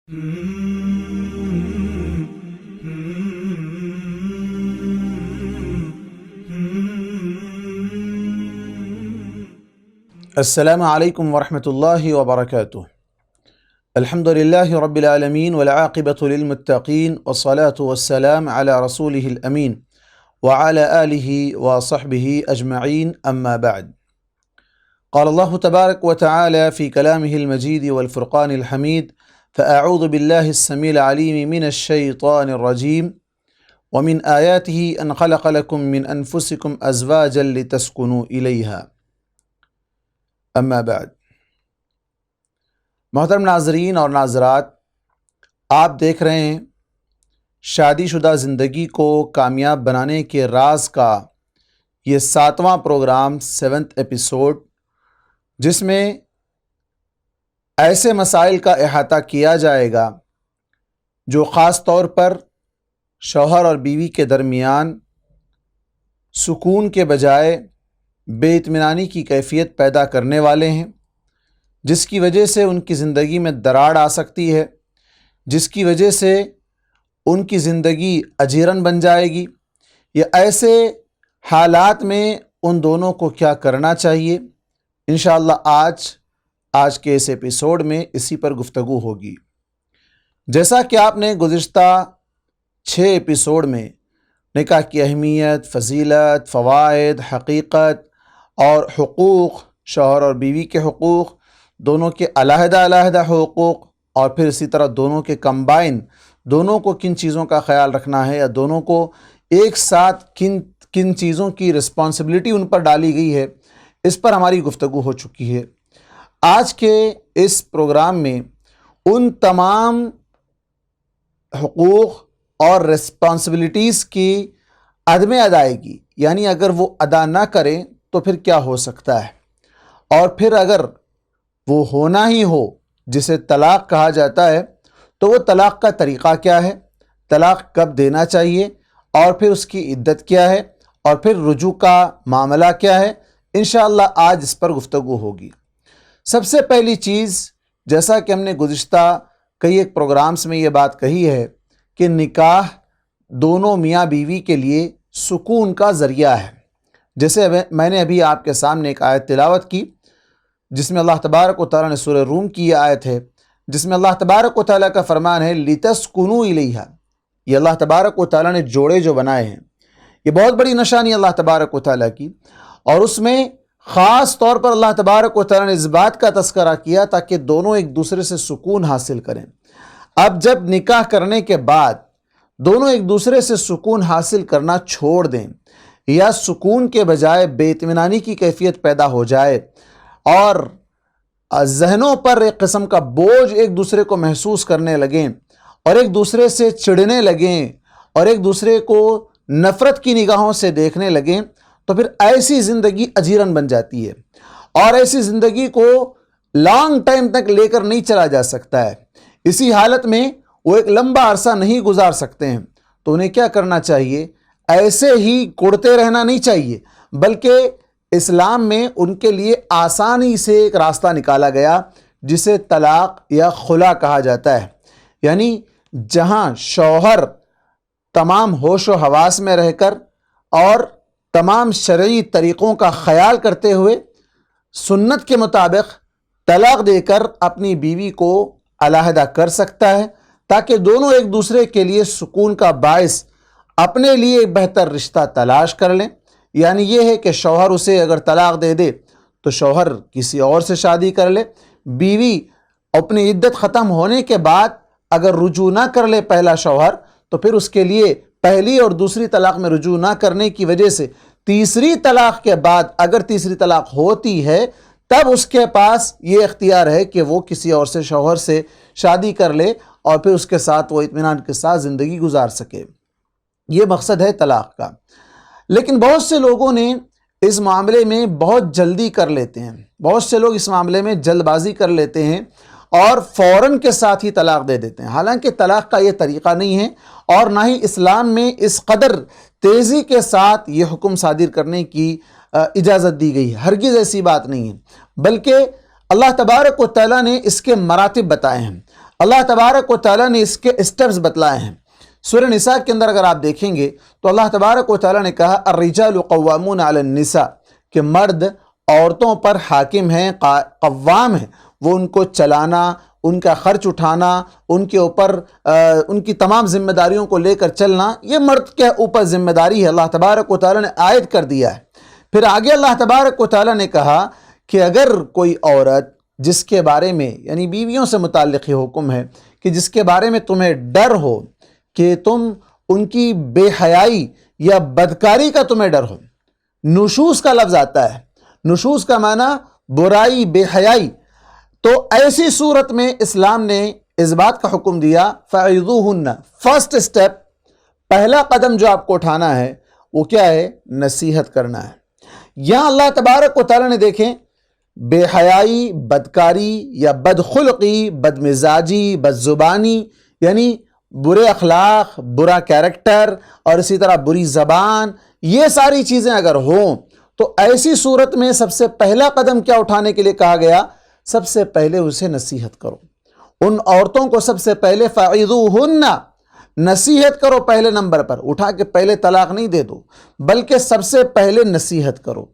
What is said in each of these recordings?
السلام علیکم ورحمۃ اللہ وبرکاتہ۔ الحمد للہ رب العالمین والعاقبۃ للمتقین والصلاة والسلام علی رسولہ الامین وعلی آلہ وصحبہ اجمعین، اما بعد۔ قال اللہ تبارک وتعالی فی کلامہ المجید والفرقان الحمید، فاعوذ باللہ السمیع العلیم من الشیطان الرجیم، ومن آیاتہ ان خلق لکم من انفسکم ازواجا لتسکنوا الیہا۔ اما بعد، محترم ناظرین اور ناظرات، آپ دیکھ رہے ہیں شادی شدہ زندگی کو کامیاب بنانے کے راز کا یہ 7واں پروگرام، 7th ایپیسوڈ، جس میں ایسے مسائل کا احاطہ کیا جائے گا جو خاص طور پر شوہر اور بیوی کے درمیان سکون کے بجائے بے اطمینانی کی کیفیت پیدا کرنے والے ہیں، جس کی وجہ سے ان کی زندگی میں دراڑ آ سکتی ہے، جس کی وجہ سے ان کی زندگی اجیرن بن جائے گی۔ یا ایسے حالات میں ان دونوں کو کیا کرنا چاہیے، انشاءاللہ آج کے اس ایپیسوڈ میں اسی پر گفتگو ہوگی۔ جیسا کہ آپ نے گزشتہ 6 ایپیسوڈ میں نکاح کی اہمیت، فضیلت، فوائد، حقیقت اور حقوق، شوہر اور بیوی کے حقوق، دونوں کے علیحدہ علیحدہ حقوق، اور پھر اسی طرح دونوں کے کمبائن، دونوں کو کن چیزوں کا خیال رکھنا ہے، یا دونوں کو ایک ساتھ کن چیزوں کی رسپانسبلٹی ان پر ڈالی گئی ہے، اس پر ہماری گفتگو ہو چکی ہے۔ آج کے اس پروگرام میں ان تمام حقوق اور رسپانسبلٹیز کی عدم ادائیگی، یعنی اگر وہ ادا نہ کریں تو پھر کیا ہو سکتا ہے، اور پھر اگر وہ ہونا ہی ہو جسے طلاق کہا جاتا ہے تو وہ طلاق کا طریقہ کیا ہے، طلاق کب دینا چاہیے، اور پھر اس کی عدت کیا ہے، اور پھر رجوع کا معاملہ کیا ہے، انشاءاللہ آج اس پر گفتگو ہوگی۔ سب سے پہلی چیز، جیسا کہ ہم نے گزشتہ کئی ایک پروگرامز میں یہ بات کہی ہے کہ نکاح دونوں میاں بیوی کے لیے سکون کا ذریعہ ہے۔ جیسے میں نے ابھی آپ کے سامنے ایک آیت تلاوت کی، جس میں اللہ تبارک و تعالیٰ نے سورہ روم کی یہ آیت ہے، جس میں اللہ تبارک و تعالیٰ کا فرمان ہے لِتَسْكُنُوا إِلَيْهَا۔ یہ اللہ تبارک و تعالیٰ نے جوڑے جو بنائے ہیں، یہ بہت بڑی نشانی اللہ تبارک و تعالیٰ کی، اور اس میں خاص طور پر اللہ تبارک و تعالیٰ نے اس بات کا تذکرہ کیا تاکہ دونوں ایک دوسرے سے سکون حاصل کریں۔ اب جب نکاح کرنے کے بعد دونوں ایک دوسرے سے سکون حاصل کرنا چھوڑ دیں، یا سکون کے بجائے بے اطمینانی کی کیفیت پیدا ہو جائے، اور ذہنوں پر ایک قسم کا بوجھ ایک دوسرے کو محسوس کرنے لگیں، اور ایک دوسرے سے چڑھنے لگیں، اور ایک دوسرے کو نفرت کی نگاہوں سے دیکھنے لگیں، تو پھر ایسی زندگی اجیرن بن جاتی ہے، اور ایسی زندگی کو لانگ ٹائم تک لے کر نہیں چلا جا سکتا ہے۔ اسی حالت میں وہ ایک لمبا عرصہ نہیں گزار سکتے ہیں۔ تو انہیں کیا کرنا چاہیے؟ ایسے ہی کوڑتے رہنا نہیں چاہیے، بلکہ اسلام میں ان کے لیے آسانی سے ایک راستہ نکالا گیا جسے طلاق یا خلا کہا جاتا ہے۔ یعنی جہاں شوہر تمام ہوش و حواس میں رہ کر اور تمام شرعی طریقوں کا خیال کرتے ہوئے سنت کے مطابق طلاق دے کر اپنی بیوی کو علیحدہ کر سکتا ہے، تاکہ دونوں ایک دوسرے کے لیے سکون کا باعث اپنے لیے ایک بہتر رشتہ تلاش کر لیں۔ یعنی یہ ہے کہ شوہر اسے اگر طلاق دے دے تو شوہر کسی اور سے شادی کر لے، بیوی اپنی عدت ختم ہونے کے بعد اگر رجوع نہ کر لے پہلا شوہر، تو پھر اس کے لیے پہلی اور دوسری طلاق میں رجوع نہ کرنے کی وجہ سے تیسری طلاق کے بعد اگر تیسری طلاق ہوتی ہے تب اس کے پاس یہ اختیار ہے کہ وہ کسی اور سے شوہر سے شادی کر لے، اور پھر اس کے ساتھ وہ اطمینان کے ساتھ زندگی گزار سکے۔ یہ مقصد ہے طلاق کا۔ لیکن بہت سے لوگوں نے اس معاملے میں بہت جلدی کر لیتے ہیں، بہت سے لوگ اس معاملے میں جلد بازی کر لیتے ہیں اور فوراً کے ساتھ ہی طلاق دے دیتے ہیں۔ حالانکہ طلاق کا یہ طریقہ نہیں ہے، اور نہ ہی اسلام میں اس قدر تیزی کے ساتھ یہ حکم صادر کرنے کی اجازت دی گئی ہے۔ ہرگز ایسی بات نہیں ہے، بلکہ اللہ تبارک و تعالیٰ نے اس کے مراتب بتائے ہیں۔ اللہ تبارک و تعالیٰ نے اس کے اسٹیپس بتلائے ہیں۔ سورہ نساء کے اندر اگر آپ دیکھیں گے تو اللہ تبارک و تعالیٰ نے کہا الرجال قوامون علی النساء، کہ مرد عورتوں پر حاکم ہیں، قوام ہیں، وہ ان کو چلانا، ان کا خرچ اٹھانا، ان کے اوپر ان کی تمام ذمہ داریوں کو لے کر چلنا، یہ مرد کے اوپر ذمہ داری ہے، اللہ تبارک و تعالیٰ نے عائد کر دیا ہے۔ پھر آگے اللہ تبارک و تعالیٰ نے کہا کہ اگر کوئی عورت جس کے بارے میں، یعنی بیویوں سے متعلق یہ حکم ہے کہ جس کے بارے میں تمہیں ڈر ہو کہ تم ان کی بے حیائی یا بدکاری کا تمہیں ڈر ہو، نشوز کا لفظ آتا ہے، نشوز کا معنی برائی، بے حیائی، تو ایسی صورت میں اسلام نے اس بات کا حکم دیا فَعِظُوهُنَّ، فرسٹ اسٹیپ، پہلا قدم جو آپ کو اٹھانا ہے وہ کیا ہے؟ نصیحت کرنا ہے۔ یہاں اللہ تبارک و تعالیٰ نے دیکھیں بے حیائی، بدکاری یا بدخلقی، بدمزاجی، بدزبانی، یعنی برے اخلاق، برا کیریکٹر اور اسی طرح بری زبان، یہ ساری چیزیں اگر ہوں تو ایسی صورت میں سب سے پہلا قدم کیا اٹھانے کے لیے کہا گیا؟ سب سے پہلے اسے نصیحت کرو۔ ان عورتوں کو سب سے پہلے فَعِظُوهُنَّ، نصیحت کرو پہلے نمبر پر، اٹھا کے پہلے طلاق نہیں دے دو بلکہ سب سے پہلے نصیحت کرو۔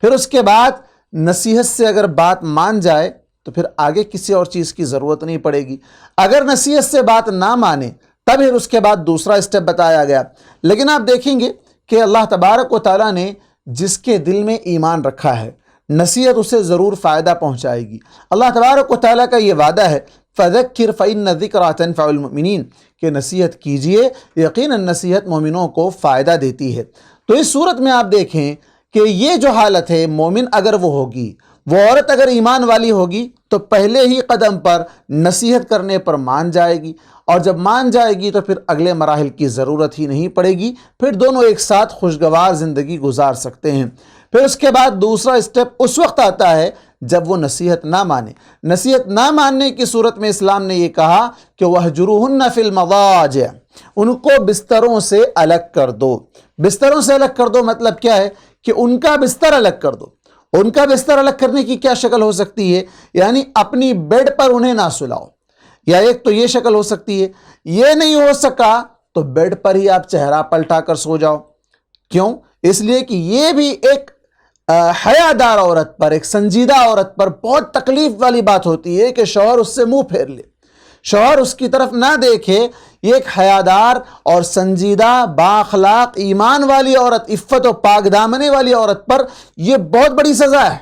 پھر اس کے بعد نصیحت سے اگر بات مان جائے تو پھر آگے کسی اور چیز کی ضرورت نہیں پڑے گی۔ اگر نصیحت سے بات نہ مانے تب پھر اس کے بعد دوسرا اسٹیپ بتایا گیا۔ لیکن آپ دیکھیں گے کہ اللہ تبارک و تعالیٰ نے جس کے دل میں ایمان رکھا ہے، نصیحت اسے ضرور فائدہ پہنچائے گی۔ اللہ تبارک و تعالیٰ کا یہ وعدہ ہے فَذَكِّرْ فَإِنَّ الذِّكْرَىٰ تَنفَعُ الْمُؤْمِنِينَ، کہ نصیحت کیجئے، یقیناً نصیحت مومنوں کو فائدہ دیتی ہے۔ تو اس صورت میں آپ دیکھیں کہ یہ جو حالت ہے، مومن اگر وہ ہوگی، وہ عورت اگر ایمان والی ہوگی تو پہلے ہی قدم پر نصیحت کرنے پر مان جائے گی، اور جب مان جائے گی تو پھر اگلے مراحل کی ضرورت ہی نہیں پڑے گی، پھر دونوں ایک ساتھ خوشگوار زندگی گزار سکتے ہیں۔ پھر اس کے بعد دوسرا اسٹیپ اس وقت آتا ہے جب وہ نصیحت نہ مانے۔ نصیحت نہ ماننے کی صورت میں اسلام نے یہ کہا کہ وَاهْجُرُوهُنَّ فِي الْمَضَاجِعِ، ان کو بستروں سے الگ کر دو۔ بستروں سے الگ کر دو مطلب کیا ہے؟ کہ ان کا بستر الگ کر دو۔ ان کا بستر الگ کرنے کی کیا شکل ہو سکتی ہے؟ یعنی اپنی بیڈ پر انہیں نہ سلاؤ، یا ایک تو یہ شکل ہو سکتی ہے، یہ نہیں ہو سکا تو بیڈ پر ہی آپ چہرہ پلٹا کر سو جاؤ۔ کیوں؟ اس لیے کہ یہ بھی ایک حیادار عورت پر، ایک سنجیدہ عورت پر بہت تکلیف والی بات ہوتی ہے کہ شوہر اس سے منہ پھیر لے، شوہر اس کی طرف نہ دیکھے۔ یہ ایک حیادار اور سنجیدہ، بااخلاق، ایمان والی عورت، عفت و پاک دامنی والی عورت پر یہ بہت بڑی سزا ہے،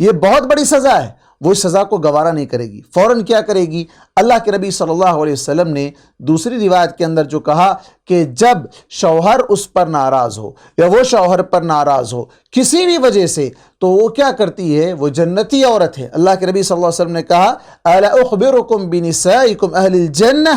یہ بہت بڑی سزا ہے۔ وہ اس سزا کو گوارا نہیں کرے گی، فوراً کیا کرے گی؟ اللہ کے نبی صلی اللہ علیہ وسلم نے دوسری روایت کے اندر جو کہا کہ جب شوہر اس پر ناراض ہو یا وہ شوہر پر ناراض ہو کسی بھی وجہ سے، تو وہ کیا کرتی ہے؟ وہ جنتی عورت ہے۔ اللہ کے نبی صلی اللہ علیہ وسلم نے کہا الا اخبرکم بنسائکم اہل الجنہ،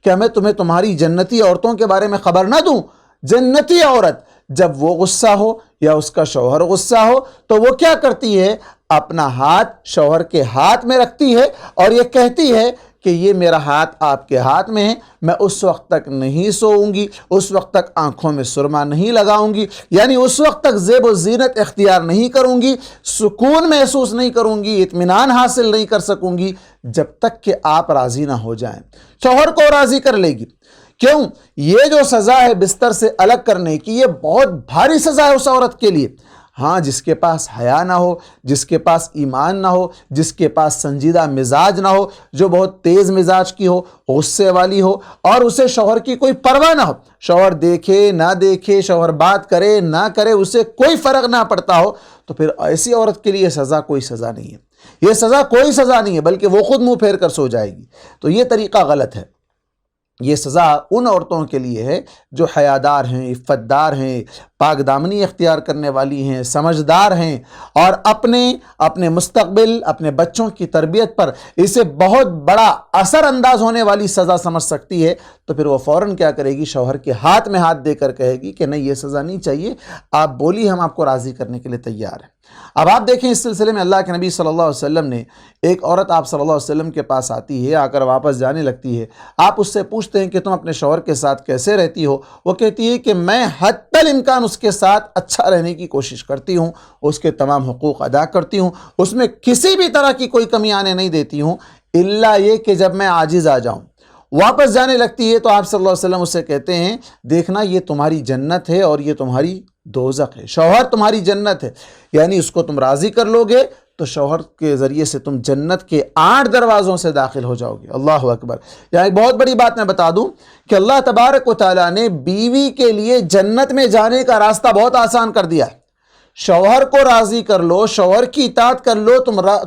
کیا میں تمہیں تمہاری جنتی عورتوں کے بارے میں خبر نہ دوں؟ جنتی عورت جب وہ غصہ ہو یا اس کا شوہر غصہ ہو تو وہ کیا کرتی ہے؟ اپنا ہاتھ شوہر کے ہاتھ میں رکھتی ہے اور یہ کہتی ہے کہ یہ میرا ہاتھ آپ کے ہاتھ میں ہے، میں اس وقت تک نہیں سوؤں گی، اس وقت تک آنکھوں میں سرما نہیں لگاؤں گی، یعنی اس وقت تک زیب و زینت اختیار نہیں کروں گی، سکون محسوس نہیں کروں گی، اطمینان حاصل نہیں کر سکوں گی جب تک کہ آپ راضی نہ ہو جائیں۔ شوہر کو راضی کر لے گی۔ کیوں؟ یہ جو سزا ہے بستر سے الگ کرنے کی، یہ بہت بھاری سزا ہے اس عورت کے لیے۔ ہاں، جس کے پاس حیا نہ ہو، جس کے پاس ایمان نہ ہو، جس کے پاس سنجیدہ مزاج نہ ہو، جو بہت تیز مزاج کی ہو، غصے والی ہو، اور اسے شوہر کی کوئی پرواہ نہ ہو، شوہر دیکھے نہ دیکھے، شوہر بات کرے نہ کرے، اسے کوئی فرق نہ پڑتا ہو، تو پھر ایسی عورت کے لیے یہ سزا کوئی سزا نہیں ہے، یہ سزا کوئی سزا نہیں ہے، بلکہ وہ خود منہ پھیر کر سو جائے گی۔ تو یہ طریقہ غلط ہے۔ یہ سزا ان عورتوں کے لیے ہے جو حیادار ہیں، عفت دار ہیں، پاک دامنی اختیار کرنے والی ہیں، سمجھدار ہیں، اور اپنے مستقبل، اپنے بچوں کی تربیت پر اسے بہت بڑا اثر انداز ہونے والی سزا سمجھ سکتی ہے، تو پھر وہ فوراً کیا کرے گی؟ شوہر کے ہاتھ میں ہاتھ دے کر کہے گی کہ نہیں، یہ سزا نہیں چاہیے، آپ بولی، ہم آپ کو راضی کرنے کے لیے تیار ہیں۔ اب آپ دیکھیں اس سلسلے میں اللہ کے نبی صلی اللہ علیہ وسلم نے، ایک عورت آپ صلی اللہ علیہ وسلم کے پاس آتی ہے، آ کر واپس جانے لگتی ہے، آپ اس سے پوچھتے ہیں کہ تم اپنے شوہر کے ساتھ کیسے رہتی ہو؟ وہ کہتی ہے کہ میں حتی الامکان اس کے ساتھ اچھا رہنے کی کوشش کرتی ہوں، اس کے تمام حقوق ادا کرتی ہوں، اس میں کسی بھی طرح کی کوئی کمی آنے نہیں دیتی ہوں، الا یہ کہ جب میں عاجز آ جاؤں۔ واپس جانے لگتی ہے تو آپ صلی اللہ علیہ وسلم اسے کہتے ہیں دیکھنا یہ تمہاری جنت ہے اور یہ تمہاری دوزخ ہے، شوہر تمہاری جنت ہے، یعنی اس کو تم راضی کر لو گے تو شوہر کے ذریعے سے تم جنت کے 8 دروازوں سے داخل ہو جاؤ گے۔ اللہ اکبر۔ یہاں ایک بہت بڑی بات میں بتا دوں کہ اللہ تبارک و تعالیٰ نے بیوی کے لیے جنت میں جانے کا راستہ بہت آسان کر دیا ہے۔ شوہر کو راضی کر لو، شوہر کی اطاعت کر لو،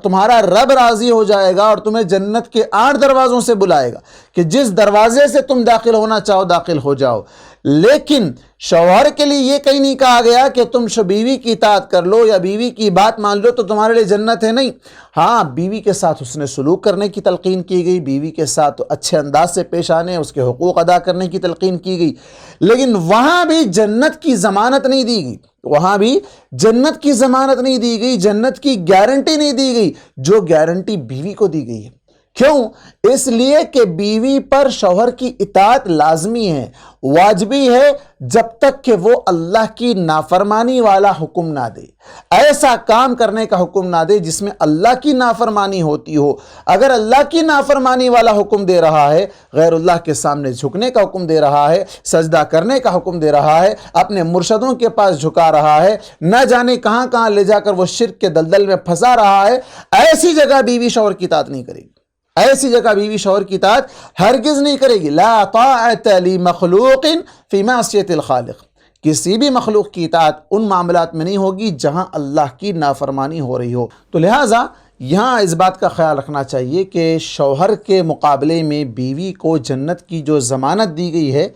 تمہارا رب راضی ہو جائے گا اور تمہیں جنت کے 8 دروازوں سے بلائے گا کہ جس دروازے سے تم داخل ہونا چاہو داخل ہو جاؤ۔ لیکن شوہر کے لیے یہ کہیں نہیں کہا گیا کہ تم بیوی کی اطاعت کر لو یا بیوی کی بات مان لو تو تمہارے لیے جنت ہے، نہیں۔ ہاں، بیوی کے ساتھ حسن سلوک کرنے کی تلقین کی گئی، بیوی کے ساتھ اچھے انداز سے پیش آنے، اس کے حقوق ادا کرنے کی تلقین کی گئی، لیکن وہاں بھی جنت کی ضمانت نہیں دی گئی، وہاں بھی جنت کی ضمانت نہیں دی گئی، جنت کی گارنٹی نہیں دی گئی جو گارنٹی بیوی کو دی گئی ہے۔ کیوں؟ اس لیے کہ بیوی پر شوہر کی اطاعت لازمی ہے، واجبی ہے، جب تک کہ وہ اللہ کی نافرمانی والا حکم نہ دے، ایسا کام کرنے کا حکم نہ دے جس میں اللہ کی نافرمانی ہوتی ہو۔ اگر اللہ کی نافرمانی والا حکم دے رہا ہے، غیر اللہ کے سامنے جھکنے کا حکم دے رہا ہے، سجدہ کرنے کا حکم دے رہا ہے، اپنے مرشدوں کے پاس جھکا رہا ہے، نہ جانے کہاں کہاں لے جا کر وہ شرک کے دلدل میں پھنسا رہا ہے، ایسی جگہ بیوی شوہر کی اطاعت نہیں کرے گی، ایسی جگہ بیوی شوہر کی اطاعت ہرگز نہیں کرے گی۔ لا طاعت لمخلوق فی معصیۃ الخالق، کسی بھی مخلوق کی اطاعت ان معاملات میں نہیں ہوگی جہاں اللہ کی نافرمانی ہو رہی ہو۔ تو لہٰذا یہاں اس بات کا خیال رکھنا چاہیے کہ شوہر کے مقابلے میں بیوی کو جنت کی جو ضمانت دی گئی ہے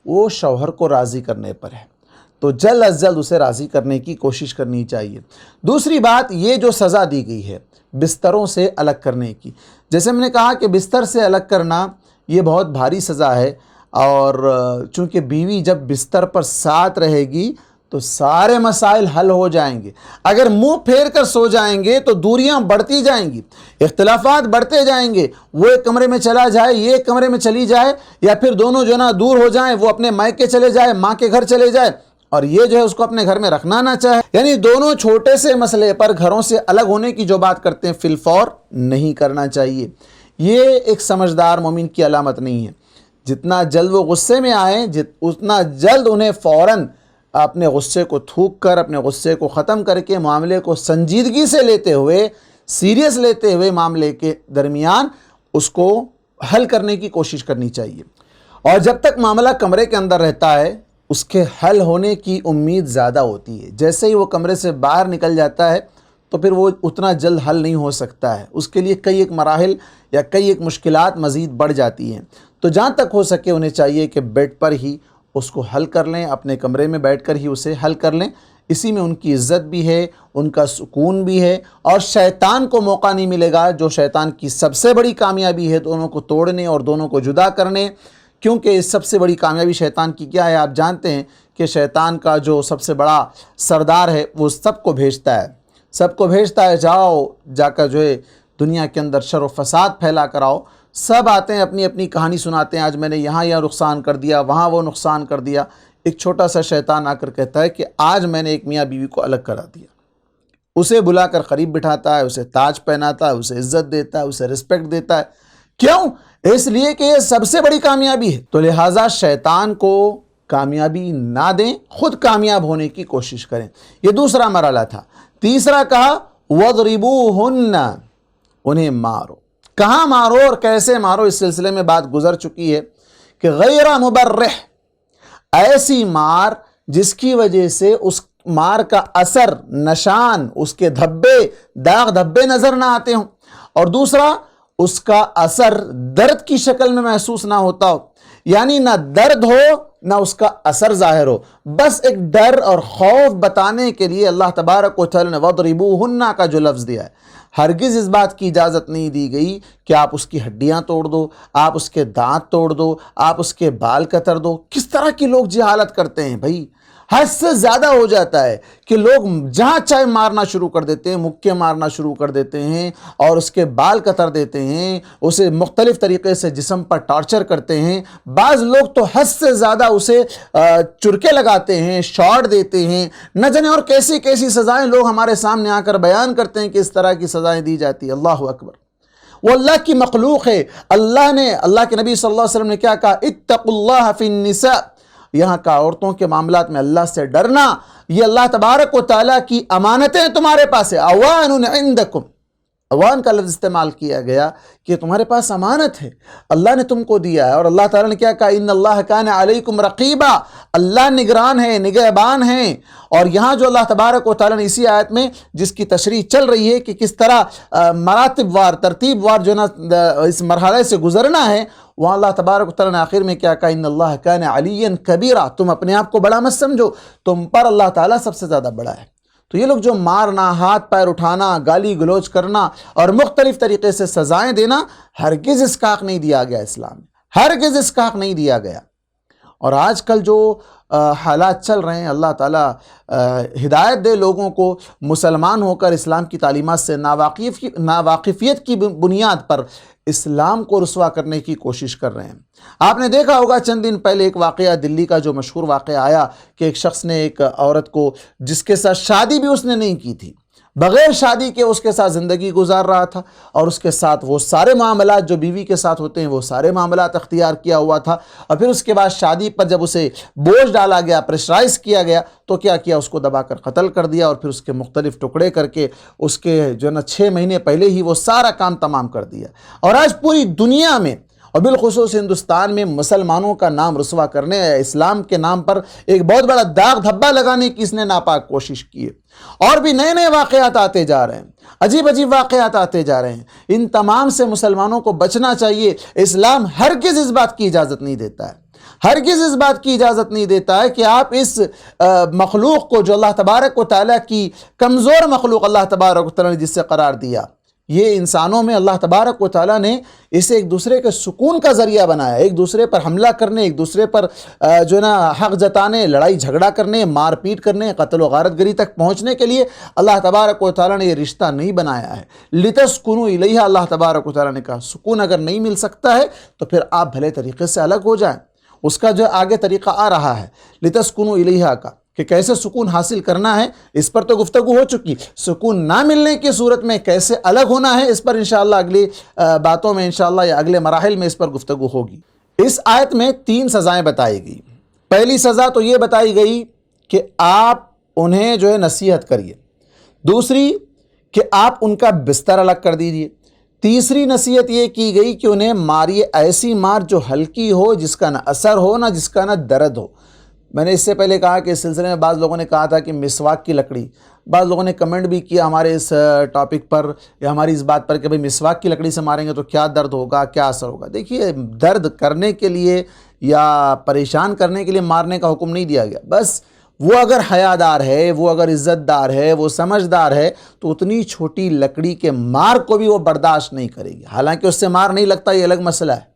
وہ شوہر کو راضی کرنے پر ہے، تو جلد از جلد اسے راضی کرنے کی کوشش کرنی چاہیے۔ دوسری بات، یہ جو سزا دی گئی ہے بستروں سے الگ کرنے کی، جیسے میں نے کہا کہ بستر سے الگ کرنا یہ بہت بھاری سزا ہے، اور چونکہ بیوی جب بستر پر ساتھ رہے گی تو سارے مسائل حل ہو جائیں گے۔ اگر منہ پھیر کر سو جائیں گے تو دوریاں بڑھتی جائیں گی، اختلافات بڑھتے جائیں گے، وہ ایک کمرے میں چلا جائے، یہ ایک کمرے میں چلی جائے، یا پھر دونوں جو نا دور ہو جائیں، وہ اپنے مائکے چلے جائے، ماں کے گھر چلے جائے، اور یہ جو ہے اس کو اپنے گھر میں رکھنا نہ چاہے، یعنی دونوں چھوٹے سے مسئلے پر گھروں سے الگ ہونے کی جو بات کرتے ہیں فی الفور نہیں کرنا چاہیے۔ یہ ایک سمجھدار مومن کی علامت نہیں ہے۔ جتنا جلد وہ غصے میں آئیں اتنا جلد انہیں فوراً اپنے غصے کو تھوک کر، اپنے غصے کو ختم کر کے، معاملے کو سنجیدگی سے لیتے ہوئے، سیریس لیتے ہوئے معاملے کے درمیان اس کو حل کرنے کی کوشش کرنی چاہیے۔ اور جب تک معاملہ کمرے کے اندر رہتا ہے اس کے حل ہونے کی امید زیادہ ہوتی ہے، جیسے ہی وہ کمرے سے باہر نکل جاتا ہے تو پھر وہ اتنا جلد حل نہیں ہو سکتا ہے، اس کے لیے کئی ایک مراحل یا کئی ایک مشکلات مزید بڑھ جاتی ہیں۔ تو جہاں تک ہو سکے انہیں چاہیے کہ بیڈ پر ہی اس کو حل کر لیں، اپنے کمرے میں بیٹھ کر ہی اسے حل کر لیں، اسی میں ان کی عزت بھی ہے، ان کا سکون بھی ہے، اور شیطان کو موقع نہیں ملے گا، جو شیطان کی سب سے بڑی کامیابی ہے دونوں کو توڑنے اور دونوں کو جدا کرنے۔ کیونکہ سب سے بڑی کامیابی شیطان کی کیا ہے؟ آپ جانتے ہیں کہ شیطان کا جو سب سے بڑا سردار ہے وہ سب کو بھیجتا ہے، جاؤ جا کر جو ہے دنیا کے اندر شر و فساد پھیلا کر آؤ۔ سب آتے ہیں، اپنی اپنی کہانی سناتے ہیں، آج میں نے یہاں یہ نقصان کر دیا، وہاں وہ نقصان کر دیا۔ ایک چھوٹا سا شیطان آ کر کہتا ہے کہ آج میں نے ایک میاں بیوی کو الگ کرا دیا، اسے بلا کر قریب بٹھاتا ہے، اسے تاج پہناتا ہے، اسے عزت دیتا ہے، اسے رسپیکٹ دیتا ہے۔ کیوں؟ اس لیے کہ یہ سب سے بڑی کامیابی ہے۔ تو لہٰذا شیطان کو کامیابی نہ دیں، خود کامیاب ہونے کی کوشش کریں۔ یہ دوسرا مرحلہ تھا۔ تیسرا کہا وَضْرِبُوهُنَّ، انہیں مارو۔ کہاں مارو اور کیسے مارو اس سلسلے میں بات گزر چکی ہے کہ غیر مبرح، ایسی مار جس کی وجہ سے اس مار کا اثر، نشان، اس کے دھبے، داغ دھبے نظر نہ آتے ہوں، اور دوسرا اس کا اثر درد کی شکل میں محسوس نہ ہوتا ہو، یعنی نہ درد ہو نہ اس کا اثر ظاہر ہو، بس ایک ڈر اور خوف بتانے کے لیے اللہ تبارک و تعالی نے وَضْرِبُوهُنَّ کا جو لفظ دیا ہے۔ ہرگز اس بات کی اجازت نہیں دی گئی کہ آپ اس کی ہڈیاں توڑ دو، آپ اس کے دانت توڑ دو، آپ اس کے بال کتر دو۔ کس طرح کی لوگ جہالت کرتے ہیں بھائی، حد سے زیادہ ہو جاتا ہے کہ لوگ جہاں چاہے مارنا شروع کر دیتے ہیں، مکے مارنا شروع کر دیتے ہیں، اور اس کے بال کتر دیتے ہیں، اسے مختلف طریقے سے جسم پر ٹارچر کرتے ہیں۔ بعض لوگ تو حد سے زیادہ اسے چرکے لگاتے ہیں، شاٹ دیتے ہیں، نہ جانے اور کیسی کیسی سزائیں لوگ ہمارے سامنے آ کر بیان کرتے ہیں کہ اس طرح کی سزائیں دی جاتی ہیں۔ اللہ اکبر۔ وہ اللہ کی مخلوق ہے۔ اللہ کے نبی صلی اللہ علیہ وسلم نے کیا کہا؟ اتقوا اللہ فی النساء، یہاں کا عورتوں کے معاملات میں اللہ سے ڈرنا، یہ اللہ تبارک و تعالیٰ کی امانتیں تمہارے پاس ہے۔ اوان عندکم، اوان کا لفظ استعمال کیا گیا کہ تمہارے پاس امانت ہے، اللہ نے تم کو دیا ہے۔ اور اللہ تعالیٰ نے کیا کہا؟ ان اللہ کان علیکم رقیبا، اللہ نگران ہے، نگہبان ہیں۔ اور یہاں جو اللہ تبارک و تعالیٰ نے اسی آیت میں جس کی تشریح چل رہی ہے کہ کس طرح مراتب وار، ترتیب وار جو نا اس مرحلے سے گزرنا ہے، وہاں اللہ تبارک و تعالیٰ نے آخر میں کیا کہا؟ ان اللہ کان علیا کبیرا، تم اپنے آپ کو بڑا مت سمجھو، تم پر اللہ تعالیٰ سب سے زیادہ بڑا ہے۔ تو یہ لوگ جو مارنا، ہاتھ پیر اٹھانا، گالی گلوچ کرنا اور مختلف طریقے سے سزائیں دینا، ہرگز اس کا حق نہیں دیا گیا اسلام میں، ہرگز اس کا حق نہیں دیا گیا۔ اور آج کل جو حالات چل رہے ہیں، اللہ تعالیٰ ہدایت دے لوگوں کو، مسلمان ہو کر اسلام کی تعلیمات سے ناواقفیت کی بنیاد پر اسلام کو رسوا کرنے کی کوشش کر رہے ہیں۔ آپ نے دیکھا ہوگا چند دن پہلے ایک واقعہ دلی کا جو مشہور واقعہ آیا کہ ایک شخص نے ایک عورت کو، جس کے ساتھ شادی بھی اس نے نہیں کی تھی، بغیر شادی کے اس کے ساتھ زندگی گزار رہا تھا، اور اس کے ساتھ وہ سارے معاملات جو بیوی کے ساتھ ہوتے ہیں وہ سارے معاملات اختیار کیا ہوا تھا، اور پھر اس کے بعد شادی پر جب اسے بوجھ ڈالا گیا، پریشرائز کیا گیا، تو کیا کیا؟ اس کو دبا کر قتل کر دیا، اور پھر اس کے مختلف ٹکڑے کر کے اس کے جو نا 6 مہینے پہلے ہی وہ سارا کام تمام کر دیا۔ اور آج پوری دنیا میں اور بالخصوص ہندوستان میں مسلمانوں کا نام رسوا کرنے، اسلام کے نام پر ایک بہت بڑا داغ دھبا لگانے کی اس نے ناپاک کوشش کی ہے۔ اور بھی نئے نئے واقعات آتے جا رہے ہیں، عجیب عجیب واقعات آتے جا رہے ہیں۔ ان تمام سے مسلمانوں کو بچنا چاہیے۔ اسلام ہرگز اس بات کی اجازت نہیں دیتا ہے، ہرگز اس بات کی اجازت نہیں دیتا ہے کہ آپ اس مخلوق کو جو اللہ تبارک و تعالیٰ کی کمزور مخلوق اللہ تبارک و تعالیٰ نے جس سے قرار دیا، یہ انسانوں میں اللہ تبارک و تعالیٰ نے اسے ایک دوسرے کے سکون کا ذریعہ بنایا، ایک دوسرے پر حملہ کرنے، ایک دوسرے پر جو نا حق جتانے، لڑائی جھگڑا کرنے، مار پیٹ کرنے، قتل و غارت گری تک پہنچنے کے لیے اللہ تبارک و تعالیٰ نے یہ رشتہ نہیں بنایا ہے۔ لِتَسْكُنُوا إِلَيْهَا، اللہ تبارک و تعالیٰ نے کہا سکون اگر نہیں مل سکتا ہے تو پھر آپ بھلے طریقے سے الگ ہو جائیں۔ اس کا جو آگے طریقہ آ رہا ہے لِتَسْكُنُوا إِلَيْهَا کا، کہ کیسے سکون حاصل کرنا ہے، اس پر تو گفتگو ہو چکی۔ سکون نہ ملنے کی صورت میں کیسے الگ ہونا ہے، اس پر انشاءاللہ اگلی باتوں میں انشاءاللہ یا اگلے مراحل میں اس پر گفتگو ہوگی۔ اس آیت میں 3 سزائیں بتائی گئی۔ پہلی سزا تو یہ بتائی گئی کہ آپ انہیں جو ہے نصیحت کریے، دوسری کہ آپ ان کا بستر الگ کر دیجیے، تیسری نصیحت یہ کی گئی کہ انہیں ماریے، ایسی مار جو ہلکی ہو، جس کا نہ اثر ہو نہ جس کا نہ درد ہو۔ میں نے اس سے پہلے کہا کہ اس سلسلے میں بعض لوگوں نے کہا تھا کہ مسواک کی لکڑی، بعض لوگوں نے کمنٹ بھی کیا ہمارے اس ٹاپک پر یا ہماری اس بات پر کہ بھئی مسواک کی لکڑی سے ماریں گے تو کیا درد ہوگا، کیا اثر ہوگا۔ دیکھیے، درد کرنے کے لیے یا پریشان کرنے کے لیے مارنے کا حکم نہیں دیا گیا، بس وہ اگر حیادار ہے، وہ اگر عزت دار ہے، وہ سمجھدار ہے تو اتنی چھوٹی لکڑی کے مار کو بھی وہ برداشت نہیں کرے گی۔ حالانکہ اس سے مار نہیں لگتا یہ الگ مسئلہ ہے،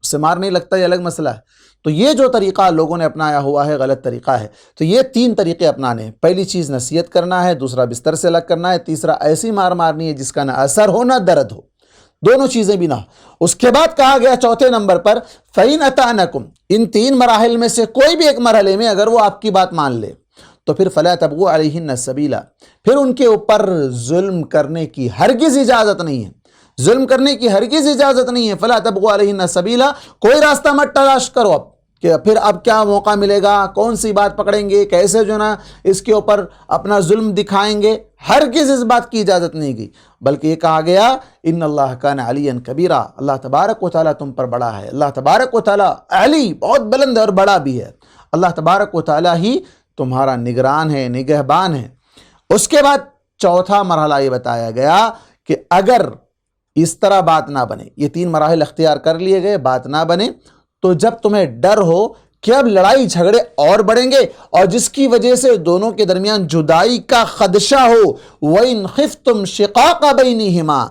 اس سے مار نہیں لگتا یہ الگ مسئلہ ہے۔ تو یہ جو طریقہ لوگوں نے اپنایا ہوا ہے غلط طریقہ ہے۔ تو یہ 3 طریقے اپنانے ہیں۔ پہلی چیز نصیحت کرنا ہے، دوسرا بستر سے الگ کرنا ہے، تیسرا ایسی مار مارنی ہے جس کا نہ اثر ہو نہ درد ہو، دونوں چیزیں بھی نہ ہو۔ اس کے بعد کہا گیا چوتھے نمبر پر فَإِنْ أَطَعْنَكُمْ، ان 3 مراحل میں سے کوئی بھی ایک مرحلے میں اگر وہ آپ کی بات مان لے تو پھر فَلَا تَبْغُوا عَلَيْهِنَّ السَّبِيلَ، پھر ان کے اوپر ظلم کرنے کی ہرگز اجازت نہیں ہے، ظلم کرنے کی ہرگز اجازت نہیں ہے۔ فَلَا تَبْغُوا عَلَيْهِنَّ السَّبِيلَ، کوئی راستہ مت تلاش کرو اب کہ پھر اب کیا موقع ملے گا، کون سی بات پکڑیں گے، کیسے جو نا اس کے اوپر اپنا ظلم دکھائیں گے، ہرگز اس بات کی اجازت نہیں گئی، بلکہ یہ کہا گیا ان اللہ کان علیا کبیرا، اللہ تبارک و تعالیٰ تم پر بڑا ہے۔ اللہ تبارک و تعالیٰ علی، بہت بلند اور بڑا بھی ہے، اللہ تبارک و تعالیٰ ہی تمہارا نگران ہے، نگہبان ہے۔ اس کے بعد چوتھا مرحلہ یہ بتایا گیا کہ اگر اس طرح بات نہ بنے، یہ 3 مراحل اختیار کر لیے گئے، بات نہ بنے، تو جب تمہیں ڈر ہو کہ اب لڑائی جھگڑے اور بڑھیں گے اور جس کی وجہ سے دونوں کے درمیان جدائی کا خدشہ ہو، وَإِنْ خِفْتُمْ شِقَاقَ بَيْنِهِمَا،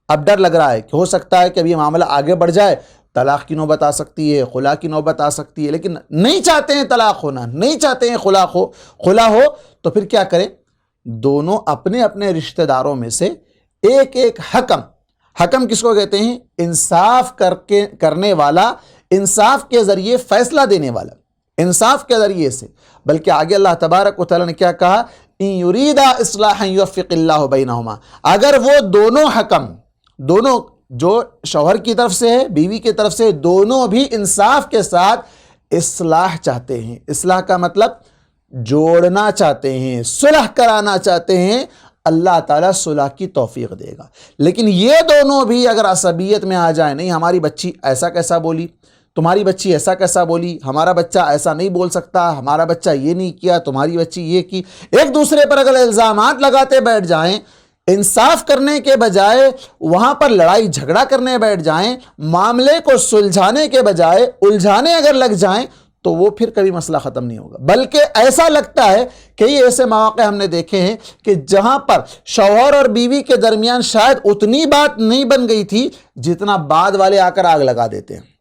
اب ڈر لگ رہا ہے کہ ہو سکتا ہے کہ اب یہ معاملہ آگے بڑھ جائے، طلاق کی نوبت آ سکتی ہے، خلا کی نوبت آ سکتی ہے، لیکن نہیں چاہتے ہیں طلاق ہونا، نہیں چاہتے ہیں خلا ہو، تو پھر کیا کریں؟ دونوں اپنے اپنے رشتہ داروں میں سے ایک حکم کس کو کہتے ہیں؟ انصاف کرنے والا، انصاف کے ذریعے فیصلہ دینے والا، انصاف کے ذریعے سے۔ بلکہ آگے اللہ تبارک و تعالیٰ نے کیا کہا؟ ان یریدا اصلاحا یوفق اللہ بینہما، اگر وہ دونوں حکم، دونوں جو شوہر کی طرف سے ہے بیوی کی طرف سے، دونوں بھی انصاف کے ساتھ اصلاح چاہتے ہیں۔ اصلاح کا مطلب جوڑنا چاہتے ہیں، صلح کرانا چاہتے ہیں، اللہ تعالیٰ صلح کی توفیق دے گا۔ لیکن یہ دونوں بھی اگر عصبیت میں آ جائیں، نہیں ہماری بچی ایسا کیسا بولی، تمہاری بچی ایسا کیسا بولی، ہمارا بچہ ایسا نہیں بول سکتا، ہمارا بچہ یہ نہیں کیا، تمہاری بچی یہ کی، ایک دوسرے پر اگر الزامات لگاتے بیٹھ جائیں، انصاف کرنے کے بجائے وہاں پر لڑائی جھگڑا کرنے بیٹھ جائیں، معاملے کو سلجھانے کے بجائے الجھانے اگر لگ جائیں، تو وہ پھر کبھی مسئلہ ختم نہیں ہوگا۔ بلکہ ایسا لگتا ہے کہ یہ ایسے مواقع ہم نے دیکھے ہیں کہ جہاں پر شوہر اور بیوی کے درمیان شاید اتنی بات نہیں بن گئی تھی جتنا بعد والے آ کر آگ لگا دیتے ہیں۔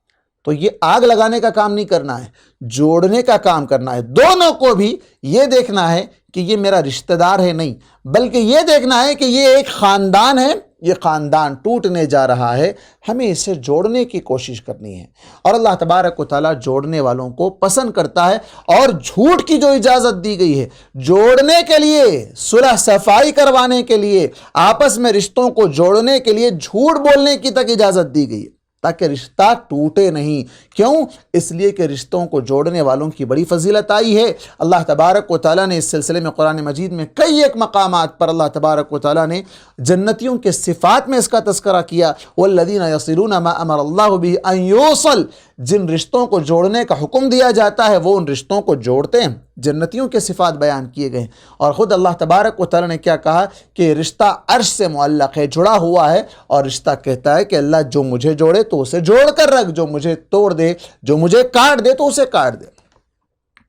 تو یہ آگ لگانے کا کام نہیں کرنا ہے، جوڑنے کا کام کرنا ہے۔ دونوں کو بھی یہ دیکھنا ہے کہ یہ میرا رشتہ دار ہے، نہیں بلکہ یہ دیکھنا ہے کہ یہ ایک خاندان ہے، یہ خاندان ٹوٹنے جا رہا ہے، ہمیں اسے جوڑنے کی کوشش کرنی ہے۔ اور اللہ تبارک و تعالیٰ جوڑنے والوں کو پسند کرتا ہے، اور جھوٹ کی جو اجازت دی گئی ہے جوڑنے کے لیے، صلح صفائی کروانے کے لیے، آپس میں رشتوں کو جوڑنے کے لیے جھوٹ بولنے کی تک اجازت دی گئی ہے تاکہ رشتہ ٹوٹے نہیں۔ کیوں؟ اس لیے کہ رشتوں کو جوڑنے والوں کی بڑی فضیلت آئی ہے۔ اللہ تبارک و تعالیٰ نے اس سلسلے میں قرآن مجید میں کئی ایک مقامات پر اللہ تبارک و تعالیٰ نے جنتیوں کے صفات میں اس کا تذکرہ کیا۔ والذین یصلون ما امر اللہ بہ ان یوصل، جن رشتوں کو جوڑنے کا حکم دیا جاتا ہے وہ ان رشتوں کو جوڑتے ہیں۔ جنتیوں کے صفات بیان کیے گئے، اور خود اللہ تبارک و تعالیٰ نے کیا کہا کہ رشتہ عرش سے معلق ہے، جڑا ہوا ہے، اور رشتہ کہتا ہے کہ اللہ جو مجھے جوڑے تو اسے جوڑ کر رکھ، جو مجھے توڑ دے، جو مجھے کاٹ دے تو اسے کاٹ دے۔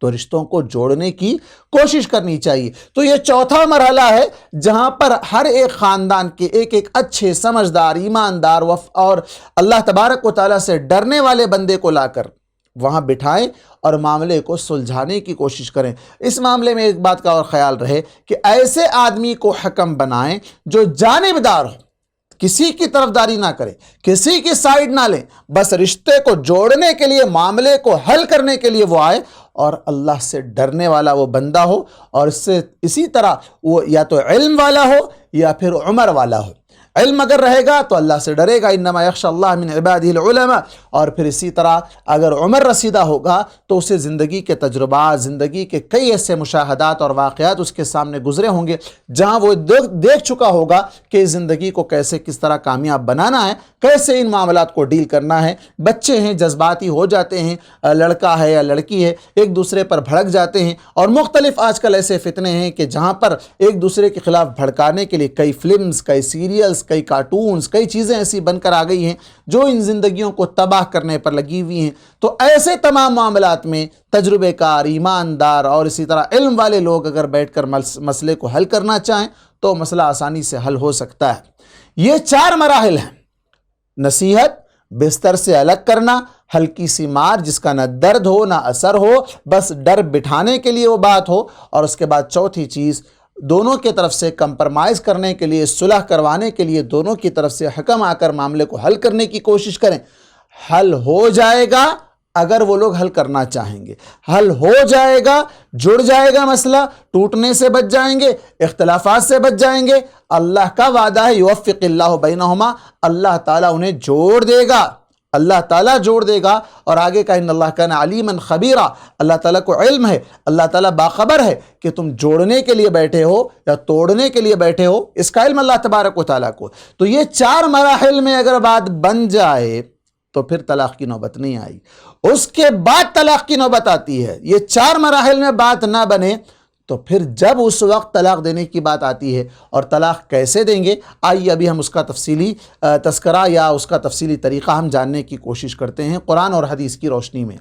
تو رشتوں کو جوڑنے کی کوشش کرنی چاہیے۔ تو یہ چوتھا مرحلہ ہے جہاں پر ہر ایک خاندان کے ایک اچھے، سمجھدار، ایماندار اور اللہ تبارک و تعالیٰ سے ڈرنے والے بندے کو لا کر وہاں بٹھائیں اور معاملے کو سلجھانے کی کوشش کریں۔ اس معاملے میں ایک بات کا اور خیال رہے کہ ایسے آدمی کو حکم بنائیں جو جانبدار ہو، کسی کی طرفداری نہ کرے، کسی کی سائیڈ نہ لیں، بس رشتے کو جوڑنے کے لیے، معاملے کو حل کرنے کے لیے وہ آئے، اور اللہ سے ڈرنے والا وہ بندہ ہو، اور اسی طرح وہ یا تو علم والا ہو یا پھر عمر والا ہو۔ علم اگر رہے گا تو اللہ سے ڈرے گا، انما یخشى اللہ من عبادہ العلماء، اور پھر اسی طرح اگر عمر رسیدہ ہوگا تو اسے زندگی کے تجربات، زندگی کے کئی ایسے مشاہدات اور واقعات اس کے سامنے گزرے ہوں گے جہاں وہ دیکھ چکا ہوگا کہ زندگی کو کیسے کس طرح کامیاب بنانا ہے، کیسے ان معاملات کو ڈیل کرنا ہے۔ بچے ہیں، جذباتی ہو جاتے ہیں، لڑکا ہے یا لڑکی ہے، ایک دوسرے پر بھڑک جاتے ہیں، اور مختلف آج کل ایسے فتنے ہیں کہ جہاں پر ایک دوسرے کے خلاف بھڑکانے کے لیے کئی فلمز، کئی سیریلز، کئی کارٹونز، کئی چیزیں ایسی بن کر آ گئی ہیں جو ان زندگیوں کو تباہ کرنے پر لگی ہوئی ہیں۔ تو ایسے تمام معاملات میں تجربے کار، ایماندار اور اسی طرح علم والے لوگ اگر بیٹھ کر مسئلے کو حل کرنا چاہیں تو مسئلہ آسانی سے حل ہو سکتا ہے۔ یہ 4 مراحل ہیں: نصیحت، بستر سے الگ کرنا، ہلکی سی مار جس کا نہ درد ہو نہ اثر ہو، بس ڈر بٹھانے کے لیے وہ بات ہو، اور اس کے بعد چوتھی چیز دونوں کی طرف سے کمپرمائز کرنے کے لیے، صلح کروانے کے لیے دونوں کی طرف سے حکم آ کر معاملے کو حل کرنے کی کوشش کریں۔ حل ہو جائے گا اگر وہ لوگ حل کرنا چاہیں گے، حل ہو جائے گا، جڑ جائے گا مسئلہ، ٹوٹنے سے بچ جائیں گے، اختلافات سے بچ جائیں گے۔ اللہ کا وعدہ ہے یوفق اللہ بینہما، اللہ تعالیٰ انہیں جوڑ دے گا، اللہ تعالیٰ جوڑ دے گا۔ اور آگے کا ان اللہ کان علیما خبیرا، اللہ تعالیٰ کو علم ہے، اللہ تعالیٰ باخبر ہے کہ تم جوڑنے کے لیے بیٹھے ہو یا توڑنے کے لیے بیٹھے ہو، اس کا علم اللہ تبارک و تعالیٰ کو۔ تو یہ 4 مراحل میں اگر بات بن جائے تو پھر طلاق کی نوبت نہیں آئی، اس کے بعد طلاق کی نوبت آتی ہے۔ یہ 4 مراحل میں بات نہ بنے تو پھر جب اس وقت طلاق دینے کی بات آتی ہے، اور طلاق کیسے دیں گے، آئیے ابھی ہم اس کا تفصیلی تذکرہ یا اس کا تفصیلی طریقہ ہم جاننے کی کوشش کرتے ہیں قرآن اور حدیث کی روشنی میں۔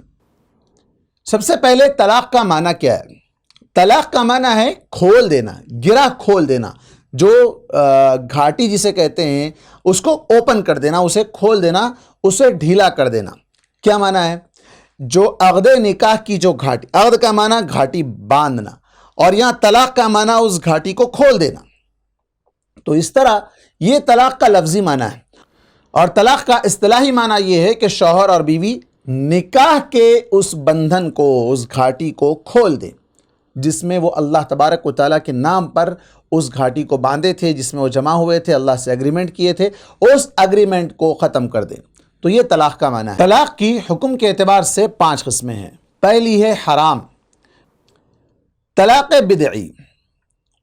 سب سے پہلے طلاق کا معنی کیا ہے؟ طلاق کا معنی ہے کھول دینا، گرہ کھول دینا، جو گھاٹی جسے کہتے ہیں اس کو اوپن کر دینا، اسے کھول دینا، اسے ڈھیلا کر دینا۔ کیا معنی ہے؟ جو عقد نکاح کی جو گھاٹی، عقد کا معنی گھاٹی باندھنا، اور یہاں طلاق کا معنی اس گھاٹی کو کھول دینا۔ تو اس طرح یہ طلاق کا لفظی معنی ہے، اور طلاق کا اصطلاحی معنی یہ ہے کہ شوہر اور بیوی نکاح کے اس بندھن کو، اس گھاٹی کو کھول دیں جس میں وہ اللہ تبارک و تعالیٰ کے نام پر اس گھاٹی کو باندھے تھے جس میں وہ جمع ہوئے تھے، اللہ سے اگریمنٹ کیے تھے، اس اگریمنٹ کو ختم کر دیں۔ تو یہ طلاق کا معنی ہے۔ طلاق کی حکم کے اعتبار سے 5 قسمیں ہیں۔ پہلی ہے حرام۔ طلاق بدعی،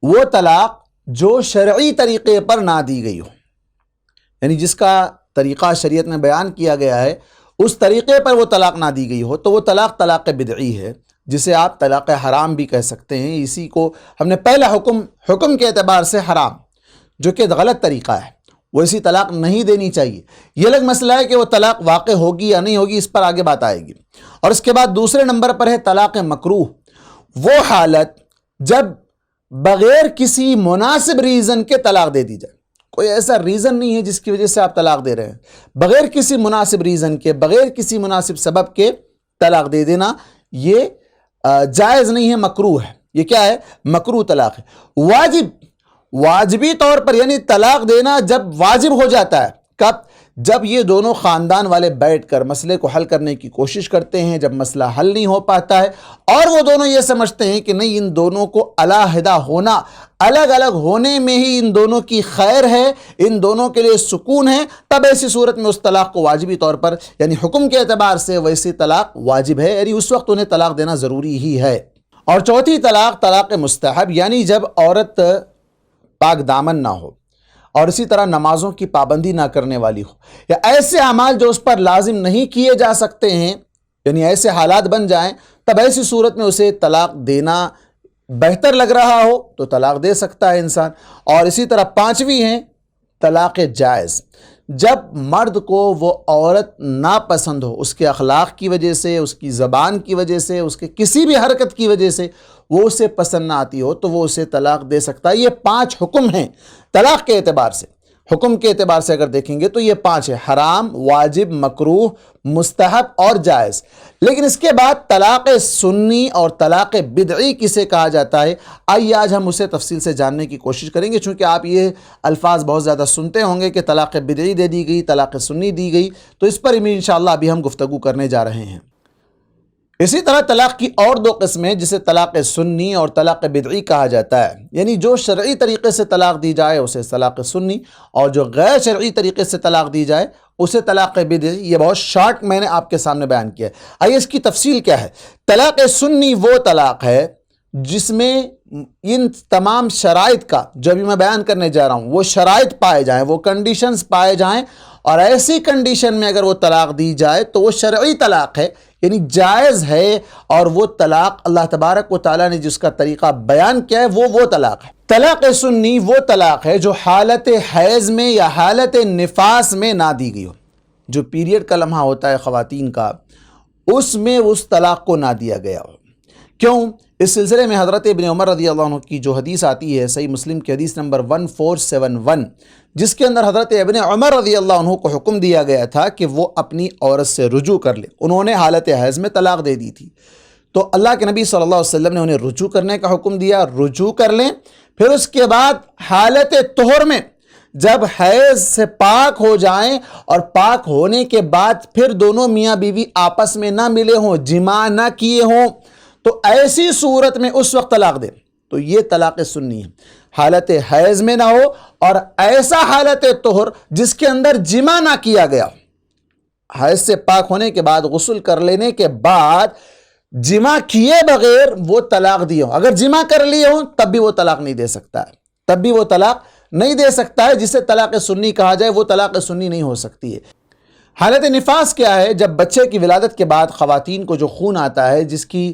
وہ طلاق جو شرعی طریقے پر نہ دی گئی ہو، یعنی جس کا طریقہ شریعت میں بیان کیا گیا ہے اس طریقے پر وہ طلاق نہ دی گئی ہو، تو وہ طلاق بدعی ہے، جسے آپ طلاق حرام بھی کہہ سکتے ہیں۔ اسی کو ہم نے پہلا حکم کے اعتبار سے حرام، جو کہ غلط طریقہ ہے، وہ ایسی طلاق نہیں دینی چاہیے۔ یہ الگ مسئلہ ہے کہ وہ طلاق واقع ہوگی یا نہیں ہوگی، اس پر آگے بات آئے گی۔ اور اس کے بعد دوسرے نمبر پر ہے طلاق مکروہ، وہ حالت جب بغیر کسی مناسب ریزن کے طلاق دے دی جائے۔ کوئی ایسا ریزن نہیں ہے جس کی وجہ سے آپ طلاق دے رہے ہیں، بغیر کسی مناسب ریزن کے، بغیر کسی مناسب سبب کے طلاق دے دینا یہ جائز نہیں ہے، مکروہ ہے۔ یہ کیا ہے؟ مکروہ طلاق ہے۔ واجبی طور پر، یعنی طلاق دینا جب واجب ہو جاتا ہے، کب؟ جب یہ دونوں خاندان والے بیٹھ کر مسئلے کو حل کرنے کی کوشش کرتے ہیں، جب مسئلہ حل نہیں ہو پاتا ہے اور وہ دونوں یہ سمجھتے ہیں کہ نہیں، ان دونوں کو علیحدہ ہونا، الگ الگ ہونے میں ہی ان دونوں کی خیر ہے، ان دونوں کے لیے سکون ہے، تب ایسی صورت میں اس طلاق کو واجبی طور پر، یعنی حکم کے اعتبار سے ویسی طلاق واجب ہے، یعنی اس وقت انہیں طلاق دینا ضروری ہی ہے۔ اور چوتھی طلاق مستحب، یعنی جب عورت پاک دامن نہ ہو اور اسی طرح نمازوں کی پابندی نہ کرنے والی ہو، یا ایسے اعمال جو اس پر لازم نہیں کیے جا سکتے ہیں، یعنی ایسے حالات بن جائیں، تب ایسی صورت میں اسے طلاق دینا بہتر لگ رہا ہو تو طلاق دے سکتا ہے انسان۔ اور اسی طرح 5ویں ہیں طلاق جائز، جب مرد کو وہ عورت ناپسند ہو، اس کے اخلاق کی وجہ سے، اس کی زبان کی وجہ سے، اس کے کسی بھی حرکت کی وجہ سے وہ اسے پسند نہ آتی ہو، تو وہ اسے طلاق دے سکتا ہے۔ یہ 5 حکم ہیں طلاق کے اعتبار سے۔ حکم کے اعتبار سے اگر دیکھیں گے تو یہ 5 ہے: حرام، واجب، مکروہ، مستحب اور جائز۔ لیکن اس کے بعد طلاق سنی اور طلاق بدعی کسے کہا جاتا ہے، آئیے آج ہم اسے تفصیل سے جاننے کی کوشش کریں گے، چونکہ آپ یہ الفاظ بہت زیادہ سنتے ہوں گے کہ طلاق بدعی دے دی گئی، طلاق سنی دی گئی، تو اس پر بھی انشاءاللہ ابھی ہم گفتگو کرنے جا رہے ہیں۔ اسی طرح طلاق کی اور 2 قسمیں، جسے طلاق سنی اور طلاق بدعی کہا جاتا ہے، یعنی جو شرعی طریقے سے طلاق دی جائے اسے طلاق سنی، اور جو غیر شرعی طریقے سے طلاق دی جائے اسے طلاق بدعی۔ یہ بہت شارٹ میں نے آپ کے سامنے بیان کیا ہے۔ آئیے اس کی تفصیل کیا ہے۔ طلاق سنی وہ طلاق ہے جس میں ان تمام شرائط کا جو ابھی میں بیان کرنے جا رہا ہوں، وہ شرائط پائے جائیں، وہ کنڈیشنز پائے جائیں، اور ایسی کنڈیشن میں اگر وہ طلاق دی جائے تو وہ شرعی طلاق ہے، یعنی جائز ہے، اور وہ طلاق اللہ تبارک و تعالیٰ نے جس کا طریقہ بیان کیا ہے وہ طلاق ہے۔ طلاق سنی وہ طلاق ہے جو حالت حیض میں یا حالت نفاس میں نہ دی گئی ہو، جو پیریڈ کا لمحہ ہوتا ہے خواتین کا، اس میں اس طلاق کو نہ دیا گیا ہو۔ کیوں؟ اس سلسلے میں حضرت ابن عمر رضی اللہ عنہ کی جو حدیث آتی ہے، صحیح مسلم کی حدیث نمبر 1471، جس کے اندر حضرت ابن عمر رضی اللہ عنہ کو حکم دیا گیا تھا کہ وہ اپنی عورت سے رجوع کر لے۔ انہوں نے حالت حیض میں طلاق دے دی تھی، تو اللہ کے نبی صلی اللہ علیہ وسلم نے انہیں رجوع کرنے کا حکم دیا، رجوع کر لیں۔ پھر اس کے بعد حالت طہر میں جب حیض سے پاک ہو جائیں، اور پاک ہونے کے بعد پھر دونوں میاں بیوی آپس میں نہ ملے ہوں، جماع نہ کیے ہوں، تو ایسی صورت میں اس وقت طلاق دیں، تو یہ طلاق سنی ہے۔ حالت حیض میں نہ ہو، اور ایسا حالت طہر جس کے اندر جماع نہ کیا گیا، حیض سے پاک ہونے کے بعد، غسل کر لینے کے بعد جماع کیے بغیر وہ طلاق دیے ہوں، اگر جماع کر لیے ہوں تب بھی وہ طلاق نہیں دے سکتا ہے، تب بھی وہ طلاق نہیں دے سکتا ہے، جسے طلاق سنی کہا جائے وہ طلاق سنی نہیں ہو سکتی ہے۔ حالت نفاس کیا ہے؟ جب بچے کی ولادت کے بعد خواتین کو جو خون آتا ہے، جس کی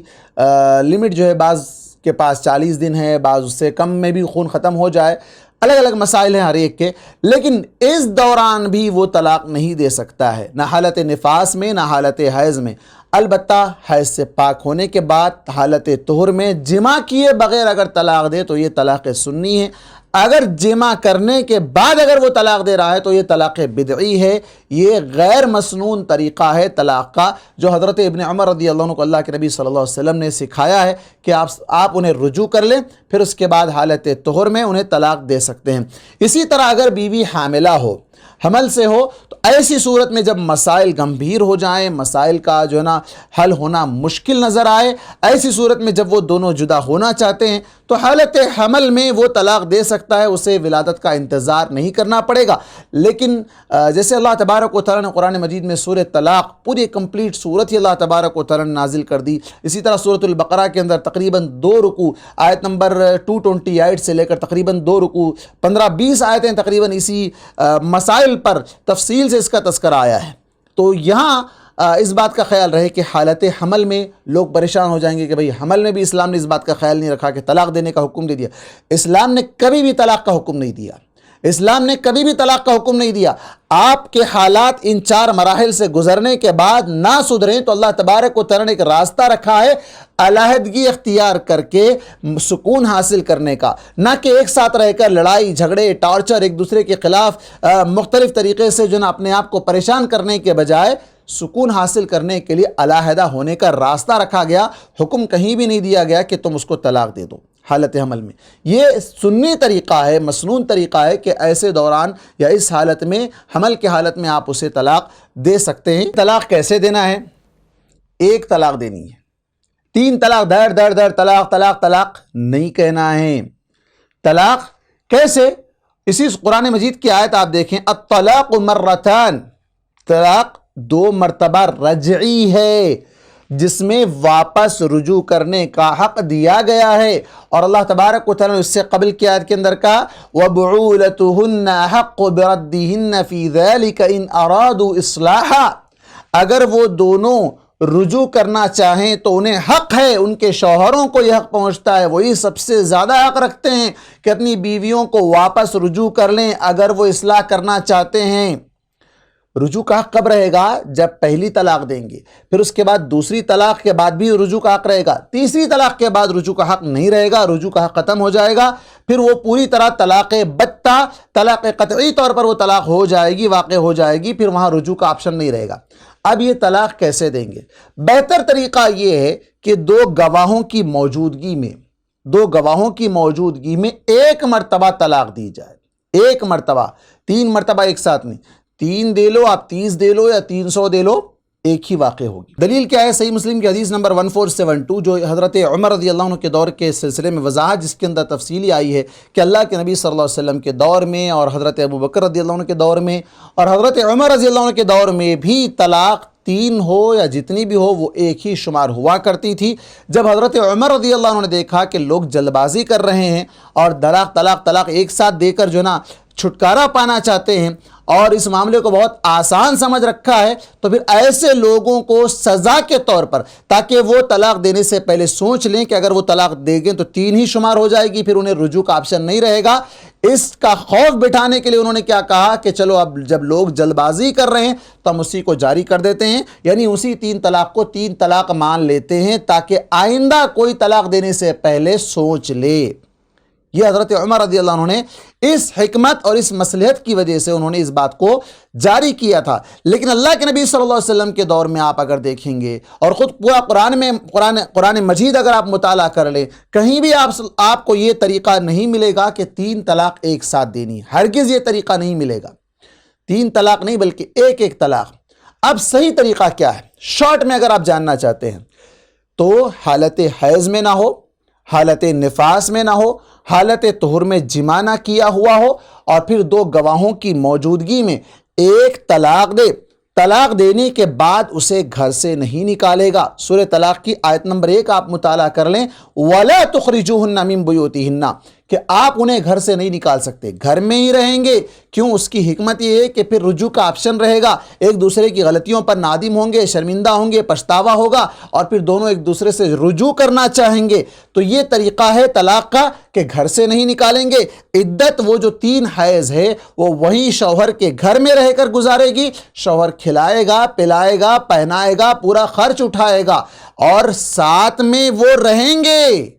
لمٹ جو ہے بعض کے پاس 40 دن ہے، بعض اس سے کم میں بھی خون ختم ہو جائے، الگ الگ مسائل ہیں ہر ایک کے، لیکن اس دوران بھی وہ طلاق نہیں دے سکتا ہے، نہ حالت نفاس میں نہ حالت حیض میں۔ البتہ حیض سے پاک ہونے کے بعد حالت طہر میں جماع کیے بغیر اگر طلاق دے تو یہ طلاق سنی ہے۔ اگر جماع کرنے کے بعد اگر وہ طلاق دے رہا ہے تو یہ طلاق بدعی ہے، یہ غیر مسنون طریقہ ہے طلاق کا، جو حضرت ابن عمر رضی اللہ عنہ کو اللہ کے نبی صلی اللہ علیہ وسلم نے سکھایا ہے کہ آپ انہیں رجوع کر لیں، پھر اس کے بعد حالت طہر میں انہیں طلاق دے سکتے ہیں۔ اسی طرح اگر بیوی حاملہ ہو، حمل سے ہو، تو ایسی صورت میں جب مسائل گمبھیر ہو جائیں، مسائل کا جو ہے نا حل ہونا مشکل نظر آئے، ایسی صورت میں جب وہ دونوں جدا ہونا چاہتے ہیں تو حالت حمل میں وہ طلاق دے سکتا ہے، اسے ولادت کا انتظار نہیں کرنا پڑے گا۔ لیکن جیسے اللہ تبارک و تعالیٰ نے قرآن مجید میں سورہ طلاق پوری کمپلیٹ صورت ہی اللہ تبارک و تعالیٰ نے نازل کر دی، اسی طرح سورۃ البقرہ کے اندر تقریباً 2 رکوع آیت نمبر 228 سے لے کر تقریباً 2 رکوع 15-20 آیتیں تقریباً اسی مسائل پر تفصیل سے اس کا تذکرہ آیا ہے۔ تو یہاں اس بات کا خیال رہے کہ حالت حمل میں لوگ پریشان ہو جائیں گے کہ بھئی حمل میں بھی اسلام نے اس بات کا خیال نہیں رکھا کہ طلاق دینے کا حکم دے دیا۔ اسلام نے کبھی بھی طلاق کا حکم نہیں دیا، اسلام نے کبھی بھی طلاق کا حکم نہیں دیا۔ آپ کے حالات ان 4 مراحل سے گزرنے کے بعد نہ سدھریں تو اللہ تبارک و تعالیٰ نے ایک راستہ رکھا ہے علیحدگی اختیار کر کے سکون حاصل کرنے کا، نہ کہ ایک ساتھ رہ کر لڑائی جھگڑے ٹارچر ایک دوسرے کے خلاف مختلف طریقے سے جو نا اپنے آپ کو پریشان کرنے کے بجائے سکون حاصل کرنے کے لیے علیحدہ ہونے کا راستہ رکھا گیا۔ حکم کہیں بھی نہیں دیا گیا کہ تم اس کو طلاق دے دو حالت حمل میں۔ یہ سنی طریقہ ہے، مسنون طریقہ ہے کہ ایسے دوران یا اس حالت میں، حمل کے حالت میں آپ اسے طلاق دے سکتے ہیں۔ طلاق کیسے دینا ہے؟ ایک طلاق دینی ہے، 3 طلاق در طلاق طلاق طلاق نہیں کہنا ہے۔ طلاق کیسے؟ اسی قرآن مجید کی آیت آپ دیکھیں، الطلاق مرتان، طلاق 2 مرتبہ رجعی ہے جس میں واپس رجوع کرنے کا حق دیا گیا ہے، اور اللہ تبارک و تعالیٰ نے اس سے قبل کی آیت کے اندر کہا وَبُعُولَتُهُنَّ أَحَقُّ بِرَدِّهِنَّ فِي ذَلِكَ إِنْ أَرَادُوا إِصْلَاحًا، اگر وہ دونوں رجوع کرنا چاہیں تو انہیں حق ہے، ان کے شوہروں کو یہ حق پہنچتا ہے، وہی سب سے زیادہ حق رکھتے ہیں کہ اپنی بیویوں کو واپس رجوع کر لیں اگر وہ اصلاح کرنا چاہتے ہیں۔ رجوع کا حق کب رہے گا؟ جب پہلی طلاق دیں گے، پھر اس کے بعد دوسری طلاق کے بعد بھی رجوع کا حق رہے گا، تیسری طلاق کے بعد رجوع کا حق نہیں رہے گا، رجوع کا حق ختم ہو جائے گا، پھر وہ پوری طرح طلاق بتہ، طلاق قطعی طور پر وہ طلاق ہو جائے گی، واقع ہو جائے گی، پھر وہاں رجوع کا آپشن نہیں رہے گا۔ اب یہ طلاق کیسے دیں گے؟ بہتر طریقہ یہ ہے کہ 2 گواہوں کی موجودگی میں 1 مرتبہ طلاق دی جائے، 1 مرتبہ، 3 مرتبہ ایک ساتھ نہیں، 3 دے لو آپ، 30 دے لو یا 300 دے لو، ایک ہی واقع ہوگی۔ دلیل کیا ہے؟ صحیح مسلم کی حدیث نمبر 1472 جو حضرت عمر رضی اللہ عنہ کے دور کے سلسلے میں وضاحت جس کے اندر تفصیلی آئی ہے کہ اللہ کے نبی صلی اللہ علیہ وسلم کے دور میں اور حضرت ابوبکر رضی اللہ عنہ کے دور میں اور حضرت عمر رضی اللہ عنہ کے دور میں بھی طلاق 3 ہو یا جتنی بھی ہو وہ ایک ہی شمار ہوا کرتی تھی۔ جب حضرت عمر رضی اللہ عنہ نے دیکھا کہ لوگ جلد بازی کر رہے ہیں اور طلاق ایک ساتھ دے کر جو نا چھٹکارا پانا چاہتے ہیں اور اس معاملے کو بہت آسان سمجھ رکھا ہے، تو پھر ایسے لوگوں کو سزا کے طور پر، تاکہ وہ طلاق دینے سے پہلے سوچ لیں کہ اگر وہ طلاق دے گے تو 3 ہی شمار ہو جائے گی، پھر انہیں رجوع کا آپشن نہیں رہے گا، اس کا خوف بٹھانے کے لیے انہوں نے کیا کہا کہ چلو اب جب لوگ جلد بازی کر رہے ہیں تو ہم اسی کو جاری کر دیتے ہیں، یعنی اسی 3 طلاق کو 3 طلاق مان لیتے ہیں تاکہ آئندہ کوئی طلاق دینے سے پہلے سوچ لے۔ یہ حضرت عمر رضی اللہ عنہ نے اس حکمت اور اس مصلحت کی وجہ سے انہوں نے اس بات کو جاری کیا تھا۔ لیکن اللہ کے نبی صلی اللہ علیہ وسلم کے دور میں آپ اگر دیکھیں گے اور خود پورا قرآن مجید اگر آپ مطالعہ کر لیں، کہیں بھی آپ کو یہ طریقہ نہیں ملے گا کہ 3 طلاق ایک ساتھ دینی، ہرگز یہ طریقہ نہیں ملے گا، 3 طلاق نہیں بلکہ ایک طلاق۔ اب صحیح طریقہ کیا ہے؟ شارٹ میں اگر آپ جاننا چاہتے ہیں تو حالت حیض میں نہ ہو، حالت نفاس میں نہ ہو، حالت طہر میں جماع نہ کیا ہوا ہو، اور پھر 2 گواہوں کی موجودگی میں 1 طلاق دے، طلاق دینے کے بعد اسے گھر سے نہیں نکالے گا۔ سورہ طلاق کی آیت نمبر 1 آپ مطالعہ کر لیں، وَلَا تُخْرِجُوهُنَّ مِن بُيُوتِهِنَّ، کہ آپ انہیں گھر سے نہیں نکال سکتے، گھر میں ہی رہیں گے۔ کیوں؟ اس کی حکمت یہ ہے کہ پھر رجوع کا آپشن رہے گا، ایک دوسرے کی غلطیوں پر نادم ہوں گے، شرمندہ ہوں گے، پچھتاوا ہوگا، اور پھر دونوں ایک دوسرے سے رجوع کرنا چاہیں گے۔ تو یہ طریقہ ہے طلاق کا کہ گھر سے نہیں نکالیں گے، عدت وہ جو 3 حیض ہے وہ وہیں شوہر کے گھر میں رہ کر گزارے گی، شوہر کھلائے گا، پلائے گا، پہنائے گا، پورا خرچ اٹھائے گا، اور ساتھ میں وہ رہیں گے،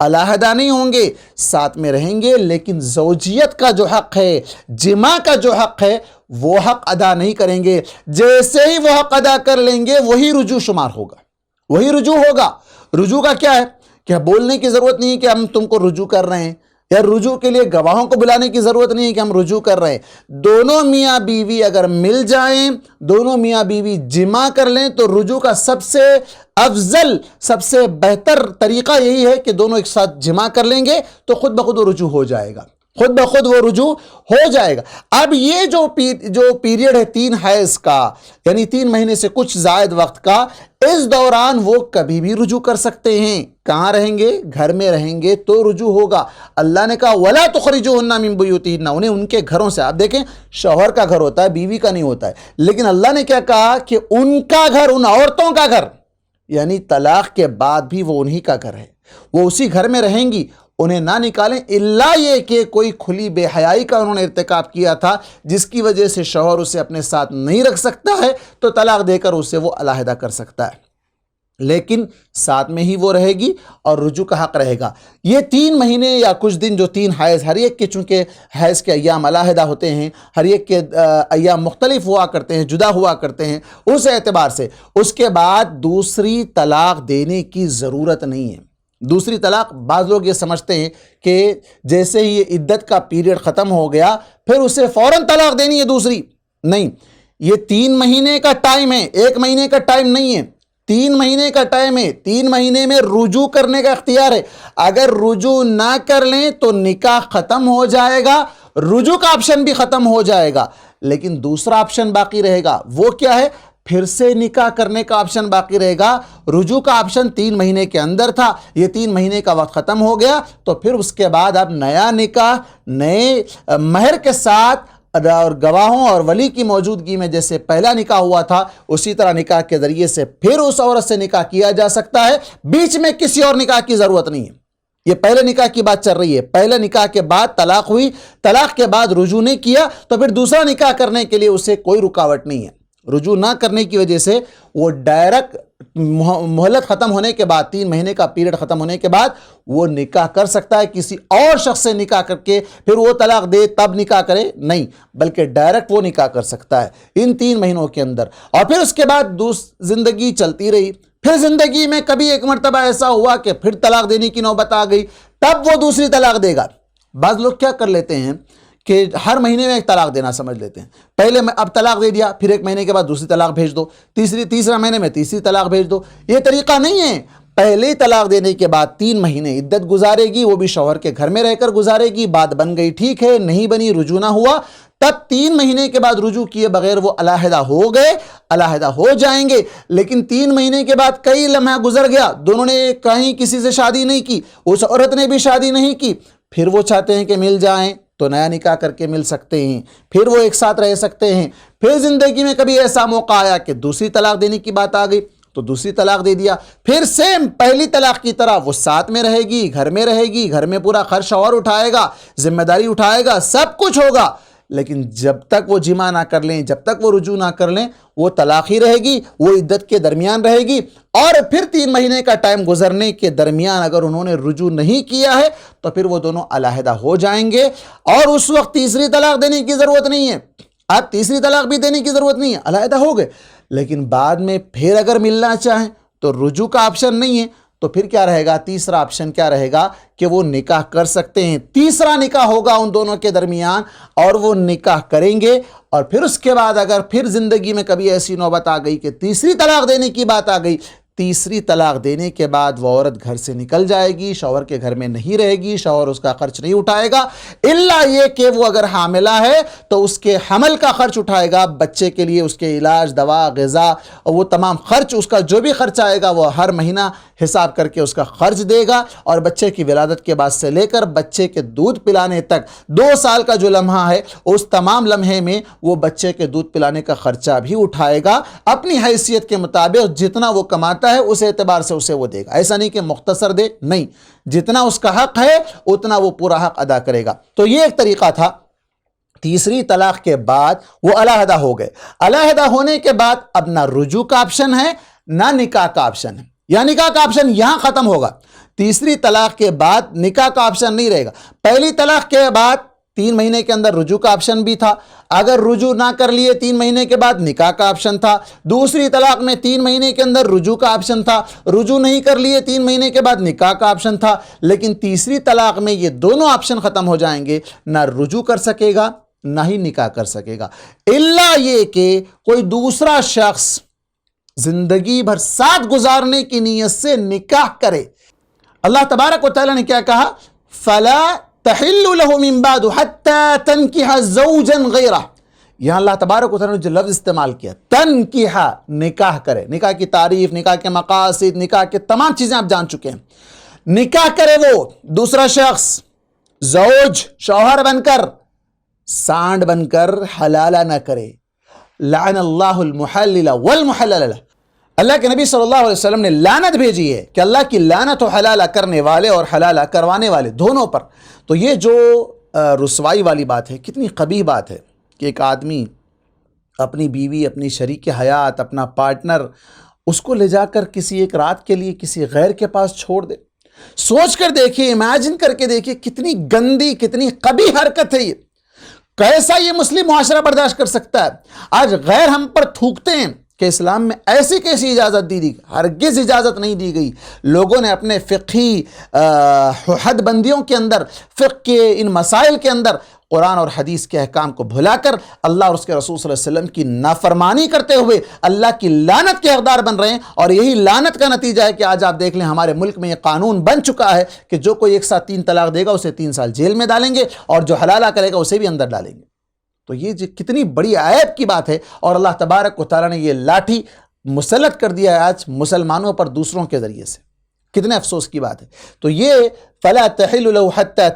علیحدہ نہیں ہوں گے، ساتھ میں رہیں گے، لیکن زوجیت کا جو حق ہے، جماع کا جو حق ہے، وہ حق ادا نہیں کریں گے۔ جیسے ہی وہ حق ادا کر لیں گے وہی رجوع شمار ہوگا، وہی رجوع ہوگا۔ رجوع کا کیا ہے کہ بولنے کی ضرورت نہیں ہے کہ ہم تم کو رجوع کر رہے ہیں، یا رجوع کے لیے گواہوں کو بلانے کی ضرورت نہیں ہے کہ ہم رجوع کر رہے ہیں۔ دونوں میاں بیوی اگر مل جائیں، دونوں میاں بیوی جماع کر لیں تو رجوع کا سب سے افضل سب سے بہتر طریقہ یہی ہے کہ دونوں ایک ساتھ جمع کر لیں گے تو خود بخود وہ رجوع ہو جائے گا، خود بخود وہ رجوع ہو جائے گا۔ اب یہ جو پیریڈ ہے 3 حیض کا، یعنی 3 مہینے سے کچھ زائد وقت کا، اس دوران وہ کبھی بھی رجوع کر سکتے ہیں۔ کہاں رہیں گے؟ گھر میں رہیں گے تو رجوع ہوگا۔ اللہ نے کہا وَلَا تُخْرِجُوهُنَّ مِن بُيُوتِهِنَّ، انہیں ان کے گھروں سے۔ آپ دیکھیں شوہر کا گھر ہوتا ہے، بیوی کا نہیں ہوتا ہے، لیکن اللہ نے کیا کہا کہ ان کا گھر، ان عورتوں کا گھر، یعنی طلاق کے بعد بھی وہ انہی کا گھر ہے، وہ اسی گھر میں رہیں گی، انہیں نہ نکالیں الا یہ کہ کوئی کھلی بے حیائی کا انہوں نے ارتکاب کیا تھا جس کی وجہ سے شوہر اسے اپنے ساتھ نہیں رکھ سکتا ہے تو طلاق دے کر اسے وہ علیحدہ کر سکتا ہے، لیکن ساتھ میں ہی وہ رہے گی اور رجوع کا حق رہے گا۔ یہ 3 مہینے یا کچھ دن جو 3 حیض، ہر ایک کے چونکہ حیض کے ایام علیحدہ ہوتے ہیں، ہر ایک کے ایام مختلف ہوا کرتے ہیں، جدا ہوا کرتے ہیں، اس اعتبار سے اس کے بعد دوسری طلاق دینے کی ضرورت نہیں ہے۔ دوسری طلاق، بعض لوگ یہ سمجھتے ہیں کہ جیسے ہی یہ عدت کا پیریڈ ختم ہو گیا پھر اسے فوراً طلاق دینی ہے دوسری، نہیں، یہ 3 مہینے کا ٹائم ہے، 1 مہینے کا ٹائم نہیں ہے، 3 مہینے کا ٹائم ہے۔ 3 مہینے میں رجوع کرنے کا اختیار ہے، اگر رجوع نہ کر لیں تو نکاح ختم ہو جائے گا، رجوع کا آپشن بھی ختم ہو جائے گا، لیکن دوسرا آپشن باقی رہے گا۔ وہ کیا ہے؟ پھر سے نکاح کرنے کا آپشن باقی رہے گا۔ رجوع کا آپشن 3 مہینے کے اندر تھا، یہ 3 مہینے کا وقت ختم ہو گیا تو پھر اس کے بعد اب نیا نکاح نئے مہر کے ساتھ اور گواہوں اور ولی کی موجودگی میں جیسے پہلا نکاح ہوا تھا اسی طرح نکاح کے ذریعے سے پھر اس عورت سے نکاح کیا جا سکتا ہے، بیچ میں کسی اور نکاح کی ضرورت نہیں ہے۔ یہ پہلے نکاح کی بات چل رہی ہے، پہلے نکاح کے بعد طلاق ہوئی، طلاق کے بعد رجوع نہیں کیا تو پھر دوسرا نکاح کرنے کے لیے اسے کوئی رکاوٹ نہیں ہے۔ رجوع نہ کرنے کی وجہ سے وہ ڈائریکٹ مہلت ختم ہونے کے بعد، 3 مہینے کا پیریڈ ختم ہونے کے بعد وہ نکاح کر سکتا ہے، کسی اور شخص سے نکاح کر کے پھر وہ طلاق دے تب نکاح کرے نہیں، بلکہ ڈائریکٹ وہ نکاح کر سکتا ہے ان 3 مہینوں کے اندر۔ اور پھر اس کے بعد زندگی چلتی رہی، پھر زندگی میں کبھی ایک مرتبہ ایسا ہوا کہ پھر طلاق دینے کی نوبت آ گئی، تب وہ دوسری طلاق دے گا۔ بعض لوگ کیا کر لیتے ہیں کہ ہر مہینے میں ایک طلاق دینا سمجھ لیتے ہیں، پہلے میں اب طلاق دے دیا، پھر 1 مہینے کے بعد دوسری طلاق بھیج دو، تیسرا مہینے میں تیسری طلاق بھیج دو۔ یہ طریقہ نہیں ہے۔ پہلے طلاق دینے کے بعد 3 مہینے عدت گزارے گی، وہ بھی شوہر کے گھر میں رہ کر گزارے گی، بات بن گئی ٹھیک ہے، نہیں بنی رجوع نہ ہوا، تب 3 مہینے کے بعد رجوع کیے بغیر وہ علیحدہ ہو گئے، علیحدہ ہو جائیں گے۔ لیکن 3 مہینے کے بعد کئی لمحہ گزر گیا، دونوں نے کہیں کسی سے شادی نہیں کی، اس عورت نے بھی شادی نہیں کی، پھر وہ چاہتے ہیں کہ مل جائیں تو نیا نکاح کر کے مل سکتے ہیں، پھر وہ ایک ساتھ رہ سکتے ہیں۔ پھر زندگی میں کبھی ایسا موقع آیا کہ دوسری طلاق دینے کی بات آ گئی تو دوسری طلاق دے دیا، پھر سیم پہلی طلاق کی طرح وہ ساتھ میں رہے گی، گھر میں رہے گی، گھر میں پورا خرچ شوہر اٹھائے گا، ذمہ داری اٹھائے گا، سب کچھ ہوگا، لیکن جب تک وہ جمع نہ کر لیں، جب تک وہ رجوع نہ کر لیں، وہ طلاق ہی رہے گی، وہ عدت کے درمیان رہے گی۔ اور پھر 3 مہینے کا ٹائم گزرنے کے درمیان اگر انہوں نے رجوع نہیں کیا ہے تو پھر وہ دونوں علیحدہ ہو جائیں گے، اور اس وقت تیسری طلاق دینے کی ضرورت نہیں ہے۔ اب تیسری طلاق بھی دینے کی ضرورت نہیں ہے، علیحدہ ہو گئے، لیکن بعد میں پھر اگر ملنا چاہیں تو رجوع کا آپشن نہیں ہے، تو پھر کیا رہے گا؟ تیسرا آپشن کیا رہے گا کہ وہ نکاح کر سکتے ہیں، تیسرا نکاح ہوگا ان دونوں کے درمیان اور وہ نکاح کریں گے۔ اور پھر اس کے بعد اگر پھر زندگی میں کبھی ایسی نوبت آ گئی کہ تیسری طلاق دینے کی بات آ گئی، تیسری طلاق دینے کے بعد وہ عورت گھر سے نکل جائے گی، شوہر کے گھر میں نہیں رہے گی، شوہر اس کا خرچ نہیں اٹھائے گا، الا یہ کہ وہ اگر حاملہ ہے تو اس کے حمل کا خرچ اٹھائے گا، بچے کے لیے اس کے علاج، دوا، غذا، اور وہ تمام خرچ، اس کا جو بھی خرچ آئے گا وہ ہر مہینہ حساب کر کے اس کا خرچ دے گا، اور بچے کی ولادت کے بعد سے لے کر بچے کے دودھ پلانے تک 2 سال کا جو لمحہ ہے اس تمام لمحے میں وہ بچے کے دودھ پلانے کا خرچہ بھی اٹھائے گا، اپنی حیثیت کے مطابق جتنا وہ کماتا ہے اس اعتبار سے اسے وہ دے گا، ایسا نہیں کہ مختصر دے، نہیں، جتنا اس کا حق ہے اتنا وہ پورا حق ادا کرے گا۔ تو یہ ایک طریقہ تھا۔ تیسری طلاق کے بعد وہ علیحدہ ہو گئے، علیحدہ ہونے کے بعد اب نہ رجوع کا آپشن ہے نہ نکاح کا آپشن ہے، یا نکاح کا آپشن یہاں ختم ہوگا۔ تیسری طلاق کے بعد نکاح کا آپشن نہیں رہے گا۔ پہلی طلاق کے بعد 3 مہینے کے اندر رجوع کا آپشن بھی تھا، اگر رجوع نہ کر لیے 3 مہینے کے بعد نکاح کا آپشن تھا۔ دوسری طلاق میں 3 مہینے کے اندر رجوع کا آپشن تھا، رجوع نہیں کر لیے 3 مہینے کے بعد نکاح کا آپشن تھا، لیکن تیسری طلاق میں یہ دونوں آپشن ختم ہو جائیں گے، نہ رجوع کر سکے گا نہ ہی نکاح کر سکے گا، الا یہ کہ کوئی دوسرا شخص زندگی بھر ساتھ گزارنے کی نیت سے نکاح کرے. اللہ تبارک و تعالیٰ نے کیا کہا؟ فلا تحل له من بعد حتى تنكح زوجا غیرہ. یہاں اللہ تبارک و تعالیٰ نے جو لفظ استعمال کیا تنکیح، نکاح کرے. نکاح کی تعریف، نکاح کے مقاصد، نکاح کے تمام چیزیں آپ جان چکے ہیں. نکاح کرے وہ دوسرا شخص زوج، شوہر بن کر، سانڈ بن کر حلالہ نہ کرے. لعن اللہ المحلل والمحلل لہ. اللہ کے نبی صلی اللہ علیہ وسلم نے لعنت بھیجی ہے کہ اللہ کی لعنت ہو حلالہ کرنے والے اور حلالہ کروانے والے دونوں پر. تو یہ جو رسوائی والی بات ہے، کتنی قبیح بات ہے کہ ایک آدمی اپنی بیوی، اپنی شریک حیات، اپنا پارٹنر، اس کو لے جا کر کسی ایک رات کے لیے کسی غیر کے پاس چھوڑ دے. سوچ کر دیکھیے، امیجن کر کے دیکھیے، کتنی گندی، کتنی قبیح حرکت ہے یہ. کیسا یہ مسلم معاشرہ برداشت کر سکتا ہے؟ آج غیر ہم پر تھوکتے ہیں کہ اسلام میں ایسی کیسی اجازت دی گئی؟ ہرگز اجازت نہیں دی گئی. لوگوں نے اپنے فقہی حد بندیوں کے اندر، فقہ کے ان مسائل کے اندر قرآن اور حدیث کے احکام کو بھلا کر اللہ اور اس کے رسول صلی اللہ علیہ وسلم کی نافرمانی کرتے ہوئے اللہ کی لعنت کے حقدار بن رہے ہیں. اور یہی لعنت کا نتیجہ ہے کہ آج آپ دیکھ لیں ہمارے ملک میں یہ قانون بن چکا ہے کہ جو کوئی ایک ساتھ 3 طلاق دے گا اسے 3 سال جیل میں ڈالیں گے، اور جو حلالہ کرے گا اسے بھی اندر ڈالیں گے. تو یہ کتنی بڑی عیب کی بات ہے. اور اللہ تبارک و تعالیٰ نے یہ لاٹھی مسلط کر دیا ہے آج مسلمانوں پر دوسروں کے ذریعے سے. کتنے افسوس کی بات ہے. تو یہ فلا تحل له حتى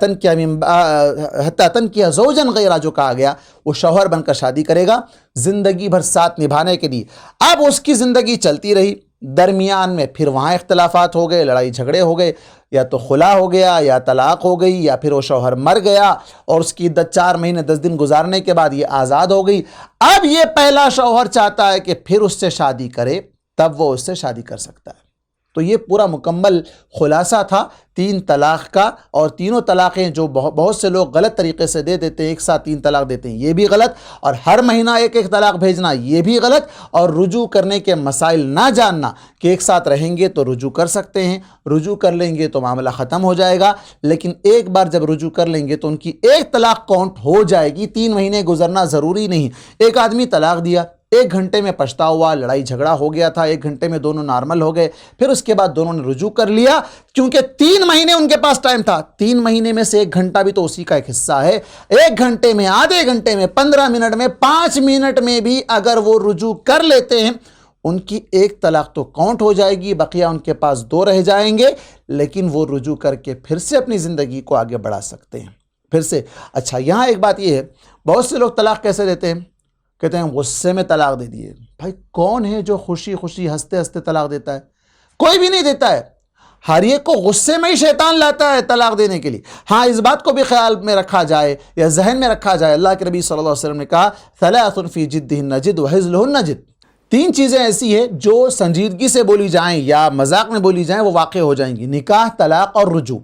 تنكح زوجا غیرہ جو کہا گیا، وہ شوہر بن کر شادی کرے گا زندگی بھر ساتھ نبھانے کے لیے. اب اس کی زندگی چلتی رہی، درمیان میں پھر وہاں اختلافات ہو گئے، لڑائی جھگڑے ہو گئے، یا تو خلا ہو گیا، یا طلاق ہو گئی، یا پھر وہ شوہر مر گیا اور اس کی عدت 4 مہینے 10 دن گزارنے کے بعد یہ آزاد ہو گئی. اب یہ پہلا شوہر چاہتا ہے کہ پھر اس سے شادی کرے، تب وہ اس سے شادی کر سکتا ہے. تو یہ پورا مکمل خلاصہ تھا 3 طلاق کا. اور تینوں طلاقیں جو بہت سے لوگ غلط طریقے سے دے دیتے ہیں، ایک ساتھ 3 طلاق دیتے ہیں، یہ بھی غلط. اور ہر مہینہ ایک طلاق بھیجنا، یہ بھی غلط. اور رجوع کرنے کے مسائل نہ جاننا کہ ایک ساتھ رہیں گے تو رجوع کر سکتے ہیں، رجوع کر لیں گے تو معاملہ ختم ہو جائے گا، لیکن ایک بار جب رجوع کر لیں گے تو ان کی ایک طلاق کاؤنٹ ہو جائے گی. 3 مہینے گزرنا ضروری نہیں. ایک آدمی طلاق دیا، 1 گھنٹے میں پچھتا ہوا، لڑائی جھگڑا ہو گیا تھا، 1 گھنٹے میں دونوں نارمل ہو گئے، پھر اس کے بعد دونوں نے رجوع کر لیا کیونکہ 3 مہینے ان کے پاس ٹائم تھا. 3 مہینے میں سے 1 گھنٹہ بھی تو اسی کا ایک حصہ ہے. 1 گھنٹے میں، آدھے گھنٹے میں، 15 منٹ میں، 5 منٹ میں بھی اگر وہ رجوع کر لیتے ہیں، ان کی ایک طلاق تو کاؤنٹ ہو جائے گی، بقیہ ان کے پاس 2 رہ جائیں گے. لیکن وہ رجوع کر کے پھر سے اپنی زندگی کو آگے بڑھا سکتے ہیں پھر سے. اچھا، یہاں ایک بات یہ ہے، بہت سے لوگ طلاق کیسے دیتے ہیں؟ کہتے ہیں غصے میں طلاق دے دیے. بھائی کون ہے جو خوشی خوشی ہنستے ہنستے طلاق دیتا ہے؟ کوئی بھی نہیں دیتا ہے. ہر ایک کو غصے میں ہی شیطان لاتا ہے طلاق دینے کے لیے. ہاں، اس بات کو بھی خیال میں رکھا جائے یا ذہن میں رکھا جائے، اللہ کے نبی صلی اللہ علیہ وسلم نے کہا ثلاث فی جدہن جد وحزلہن جد. 3 چیزیں ایسی ہیں جو سنجیدگی سے بولی جائیں یا مذاق میں بولی جائیں وہ واقع ہو جائیں گی: نکاح، طلاق اور رجوع.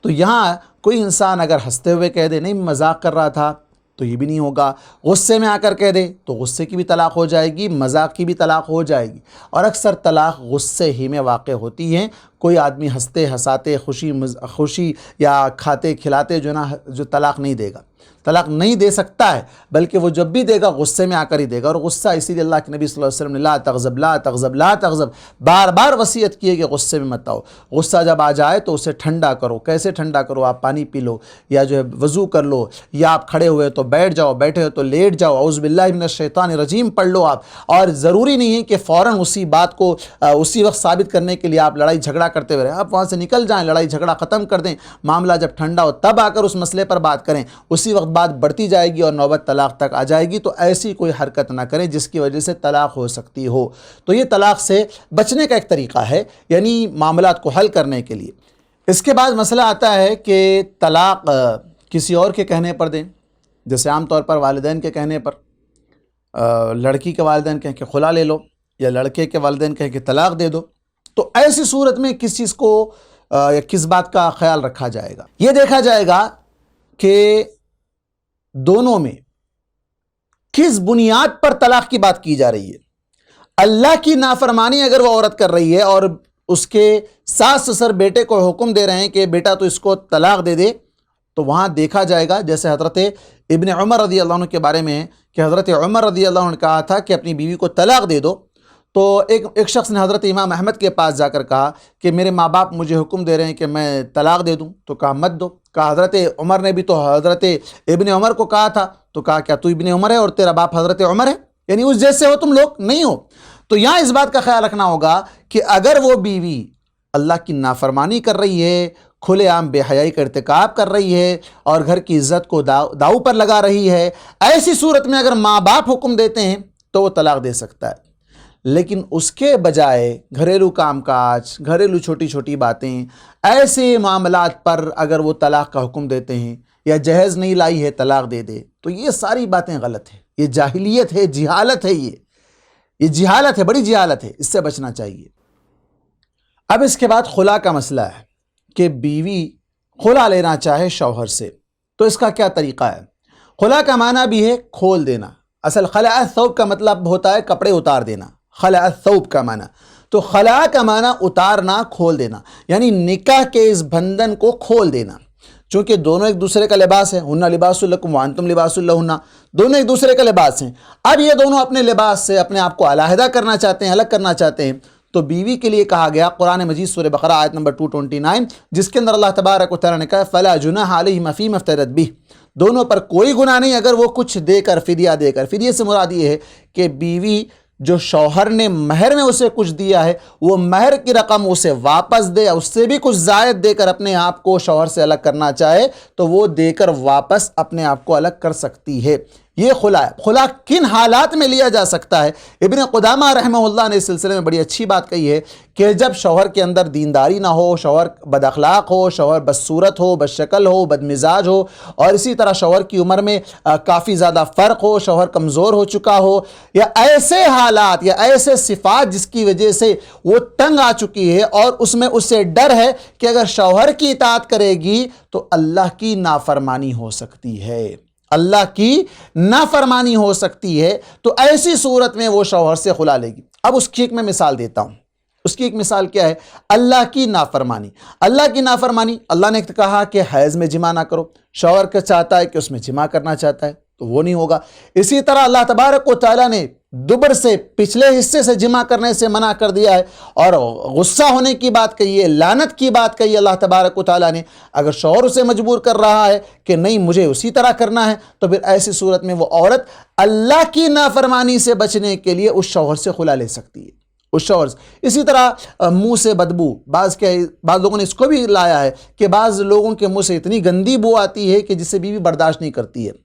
تو یہاں کوئی انسان اگر ہنستے ہوئے کہہ دے نہیں مذاق کر رہا تھا تو یہ بھی نہیں ہوگا. غصے میں آ کر کہہ دے تو غصے کی بھی طلاق ہو جائے گی، مذاق کی بھی طلاق ہو جائے گی. اور اکثر طلاق غصے ہی میں واقع ہوتی ہیں. کوئی آدمی ہنستے ہنساتے خوشی یا کھاتے کھلاتے جو طلاق نہیں دے گا، طلاق نہیں دے سکتا ہے، بلکہ وہ جب بھی دے گا غصے میں آ کر ہی دے گا. اور غصہ اسی لیے اللہ کے نبی صلی اللہ علیہ وسلم نے لا تغضب لا تغضب لا تغضب بار بار وصیت کی ہے کہ غصے میں مت آؤ. غصہ جب آ جائے تو اسے ٹھنڈا کرو. کیسے ٹھنڈا کرو؟ آپ پانی پی لو، یا جو ہے وضو کر لو، یا آپ کھڑے ہوئے تو بیٹھ جاؤ، بیٹھے ہو تو لیٹ جاؤ، اعوذ باللہ من الشیطان الرجیم پڑھ لو آپ. اور ضروری نہیں ہے کہ فوراً اسی بات کو اسی وقت ثابت کرنے کے لیے آپ لڑائی جھگڑا کرتے ہوئے رہیں. آپ وہاں سے نکل جائیں، لڑائی جھگڑا ختم کر دیں، معاملہ جب ٹھنڈا ہو تب آ کر اس مسئلے پر بات کریں. اسی وقت بات بڑھتی جائے گی اور نوبت طلاق تک آ جائے گی. تو ایسی کوئی حرکت نہ کریں جس کی وجہ سے طلاق ہو سکتی ہو. تو یہ طلاق سے بچنے کا ایک طریقہ ہے، یعنی معاملات کو حل کرنے کے لیے. اس کے بعد مسئلہ آتا ہے کہ طلاق کسی اور کے کہنے پر دیں. جیسے عام طور پر والدین کے کہنے پر، لڑکی کے والدین کہیں کہ خلا لے لو، یا لڑکے کے والدین کہیں کہ طلاق دے دو. تو ایسی صورت میں کس چیز کو یا کس بات کا خیال رکھا جائے گا؟ یہ دیکھا جائے گا کہ دونوں میں کس بنیاد پر طلاق کی بات کی جا رہی ہے. اللہ کی نافرمانی اگر وہ عورت کر رہی ہے اور اس کے ساس سسر بیٹے کو حکم دے رہے ہیں کہ بیٹا تو اس کو طلاق دے دے، تو وہاں دیکھا جائے گا، جیسے حضرت ابن عمر رضی اللہ عنہ کے بارے میں ہے کہ حضرت عمر رضی اللہ عنہ نے کہا تھا کہ اپنی بیوی کو طلاق دے دو، تو ایک شخص نے حضرت امام احمد کے پاس جا کر کہا کہ میرے ماں باپ مجھے حکم دے رہے ہیں کہ میں طلاق دے دوں، تو کہا مت دو۔ کہا حضرت عمر نے بھی تو حضرت ابن عمر کو کہا تھا، تو کہا کیا تو ابن عمر ہے اور تیرا باپ حضرت عمر ہے؟ یعنی اس جیسے ہو تم لوگ نہیں ہو۔ تو یہاں اس بات کا خیال رکھنا ہوگا کہ اگر وہ بیوی اللہ کی نافرمانی کر رہی ہے، کھلے عام بے حیائی کا ارتکاب کر رہی ہے اور گھر کی عزت کو داؤ پر لگا رہی ہے، ایسی صورت میں اگر ماں باپ حکم دیتے ہیں تو وہ طلاق دے سکتا ہے۔ لیکن اس کے بجائے گھریلو کام کاج، گھریلو چھوٹی چھوٹی باتیں، ایسے معاملات پر اگر وہ طلاق کا حکم دیتے ہیں، یا جہیز نہیں لائی ہے طلاق دے دے، تو یہ ساری باتیں غلط ہیں۔ یہ جاہلیت ہے، جہالت ہے، یہ جہالت ہے، بڑی جہالت ہے، اس سے بچنا چاہیے۔ اب اس کے بعد خلا کا مسئلہ ہے کہ بیوی خلا لینا چاہے شوہر سے، تو اس کا کیا طریقہ ہے؟ خلا کا معنی بھی ہے کھول دینا۔ اصل خلع الثوب کا مطلب ہوتا ہے کپڑے اتار دینا، خلع الثوب کا معنی۔ تو خلا کا معنی اتارنا، کھول دینا، یعنی نکاح کے اس بندھن کو کھول دینا۔ چونکہ دونوں ایک دوسرے کا لباس ہے، ہن لباس لکم وانتم لباس لہن، دونوں ایک دوسرے کا لباس ہیں۔ اب یہ دونوں اپنے لباس سے اپنے آپ کو علیحدہ کرنا چاہتے ہیں، الگ کرنا چاہتے ہیں، تو بیوی کے لیے کہا گیا قرآن مجید سورہ بقرہ آیت نمبر 229، جس کے اندر اللہ تبارک و تعالیٰ نے کہا فَلَا جُنَاحَ عَلَيْهِمَا فِيمَا افْتَدَتْ بِهِ، دونوں پر کوئی گناہ نہیں اگر وہ کچھ دے کر، فدیہ دے کر۔ فدیہ سے مراد یہ ہے کہ بیوی جو شوہر نے مہر میں اسے کچھ دیا ہے، وہ مہر کی رقم اسے واپس دے، اس سے بھی کچھ زائد دے کر اپنے آپ کو شوہر سے الگ کرنا چاہے تو وہ دے کر واپس اپنے آپ کو الگ کر سکتی ہے۔ یہ خلا ہے۔ خلا کن حالات میں لیا جا سکتا ہے؟ ابن قدامہ رحمہ اللہ نے اس سلسلے میں بڑی اچھی بات کہی ہے کہ جب شوہر کے اندر دینداری نہ ہو، شوہر بد اخلاق ہو، شوہر بدصورت ہو، بد شکل ہو، بد مزاج ہو، اور اسی طرح شوہر کی عمر میں کافی زیادہ فرق ہو، شوہر کمزور ہو چکا ہو، یا ایسے حالات یا ایسے صفات جس کی وجہ سے وہ تنگ آ چکی ہے اور اس میں اسے ڈر ہے کہ اگر شوہر کی اطاعت کرے گی تو اللہ کی نافرمانی ہو سکتی ہے، اللہ کی نافرمانی ہو سکتی ہے، تو ایسی صورت میں وہ شوہر سے خلا لے گی۔ اب اس کی ایک میں مثال دیتا ہوں۔ اس کی ایک مثال کیا ہے؟ اللہ کی نافرمانی۔ اللہ کی نافرمانی، اللہ نے کہا کہ حیض میں جماع نہ کرو، شوہر کا چاہتا ہے کہ اس میں جماع کرنا چاہتا ہے تو وہ نہیں ہوگا۔ اسی طرح اللہ تبارک و تعالیٰ نے دبر سے، پچھلے حصے سے جماع کرنے سے منع کر دیا ہے، اور غصہ ہونے کی بات کہی ہے، لعنت کی بات کہی ہے اللہ تبارک و تعالیٰ نے۔ اگر شوہر اسے مجبور کر رہا ہے کہ نہیں مجھے اسی طرح کرنا ہے، تو پھر ایسی صورت میں وہ عورت اللہ کی نافرمانی سے بچنے کے لیے اس شوہر سے خلا لے سکتی ہے، اس شوہر سے۔ اسی طرح منہ سے بدبو، بعض لوگوں نے اس کو بھی لایا ہے کہ بعض لوگوں کے منہ سے اتنی گندی بو آتی ہے کہ جسے بیوی برداشت نہیں کرتی ہے۔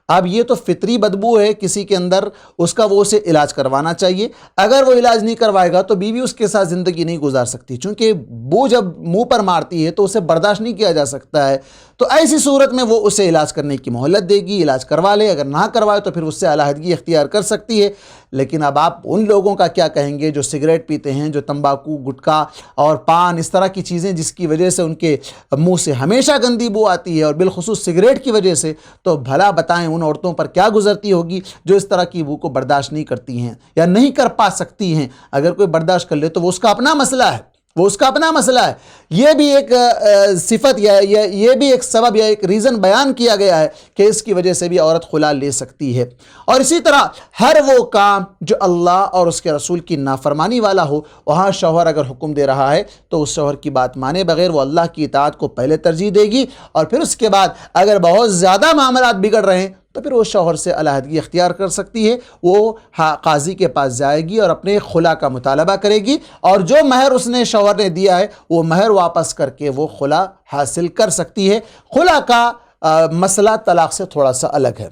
اب یہ تو فطری بدبو ہے کسی کے اندر، اس کا وہ اسے علاج کروانا چاہیے۔ اگر وہ علاج نہیں کروائے گا تو بیوی اس کے ساتھ زندگی نہیں گزار سکتی، چونکہ بو جب منہ پر مارتی ہے تو اسے برداشت نہیں کیا جا سکتا ہے۔ تو ایسی صورت میں وہ اسے علاج کرنے کی مہلت دے گی، علاج کروا لے، اگر نہ کروائے تو پھر اس سے علیحدگی اختیار کر سکتی ہے۔ لیکن اب آپ ان لوگوں کا کیا کہیں گے جو سگریٹ پیتے ہیں، جو تمباکو، گٹکا اور پان، اس طرح کی چیزیں جس کی وجہ سے ان کے منہ سے ہمیشہ گندی بو آتی ہے، اور بالخصوص سگریٹ کی وجہ سے، تو بھلا بتائیں ان عورتوں پر کیا گزرتی ہوگی جو اس طرح کی بو کو برداشت نہیں کرتی ہیں یا نہیں کر پا سکتی ہیں۔ اگر کوئی برداشت کر لے تو وہ اس کا اپنا مسئلہ ہے، وہ اس کا اپنا مسئلہ ہے۔ یہ بھی ایک صفت یا یہ بھی ایک سبب یا ایک ریزن بیان کیا گیا ہے کہ اس کی وجہ سے بھی عورت خلا لے سکتی ہے۔ اور اسی طرح ہر وہ کام جو اللہ اور اس کے رسول کی نافرمانی والا ہو، وہاں شوہر اگر حکم دے رہا ہے تو اس شوہر کی بات مانے بغیر وہ اللہ کی اطاعت کو پہلے ترجیح دے گی، اور پھر اس کے بعد اگر بہت زیادہ معاملات بگڑ رہے ہیں تو پھر وہ شوہر سے علیحدگی اختیار کر سکتی ہے۔ وہ قاضی کے پاس جائے گی اور اپنے خلا کا مطالبہ کرے گی، اور جو مہر اس نے شوہر نے دیا ہے وہ مہر واپس کر کے وہ خلا حاصل کر سکتی ہے۔ خلا کا مسئلہ طلاق سے تھوڑا سا الگ ہے،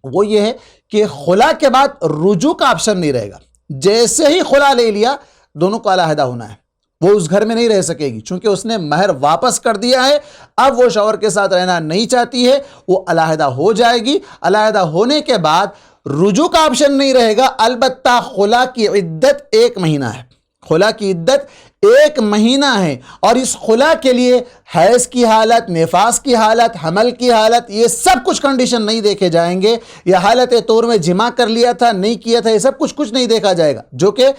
وہ یہ ہے کہ خلا کے بعد رجوع کا آپشن نہیں رہے گا۔ جیسے ہی خلا لے لیا دونوں کو علیحدہ ہونا ہے، وہ اس گھر میں نہیں رہ سکے گی، چونکہ اس نے مہر واپس کر دیا ہے۔ اب وہ شوہر کے ساتھ رہنا نہیں چاہتی ہے، وہ علیحدہ ہو جائے گی۔ علیحدہ ہونے کے بعد رجوع کا آپشن نہیں رہے گا، البتہ خلا کی عدت 1 مہینہ ہے، خلا کی عدت 1 مہینہ ہے، اور اس خلا کے لیے حیض کی حالت، نفاس کی حالت، حمل کی حالت، یہ سب کچھ کنڈیشن نہیں دیکھے جائیں گے، یا حالت طور میں جماع کر لیا تھا نہیں کیا تھا، یہ سب کچھ نہیں دیکھا جائے گا، جو کہ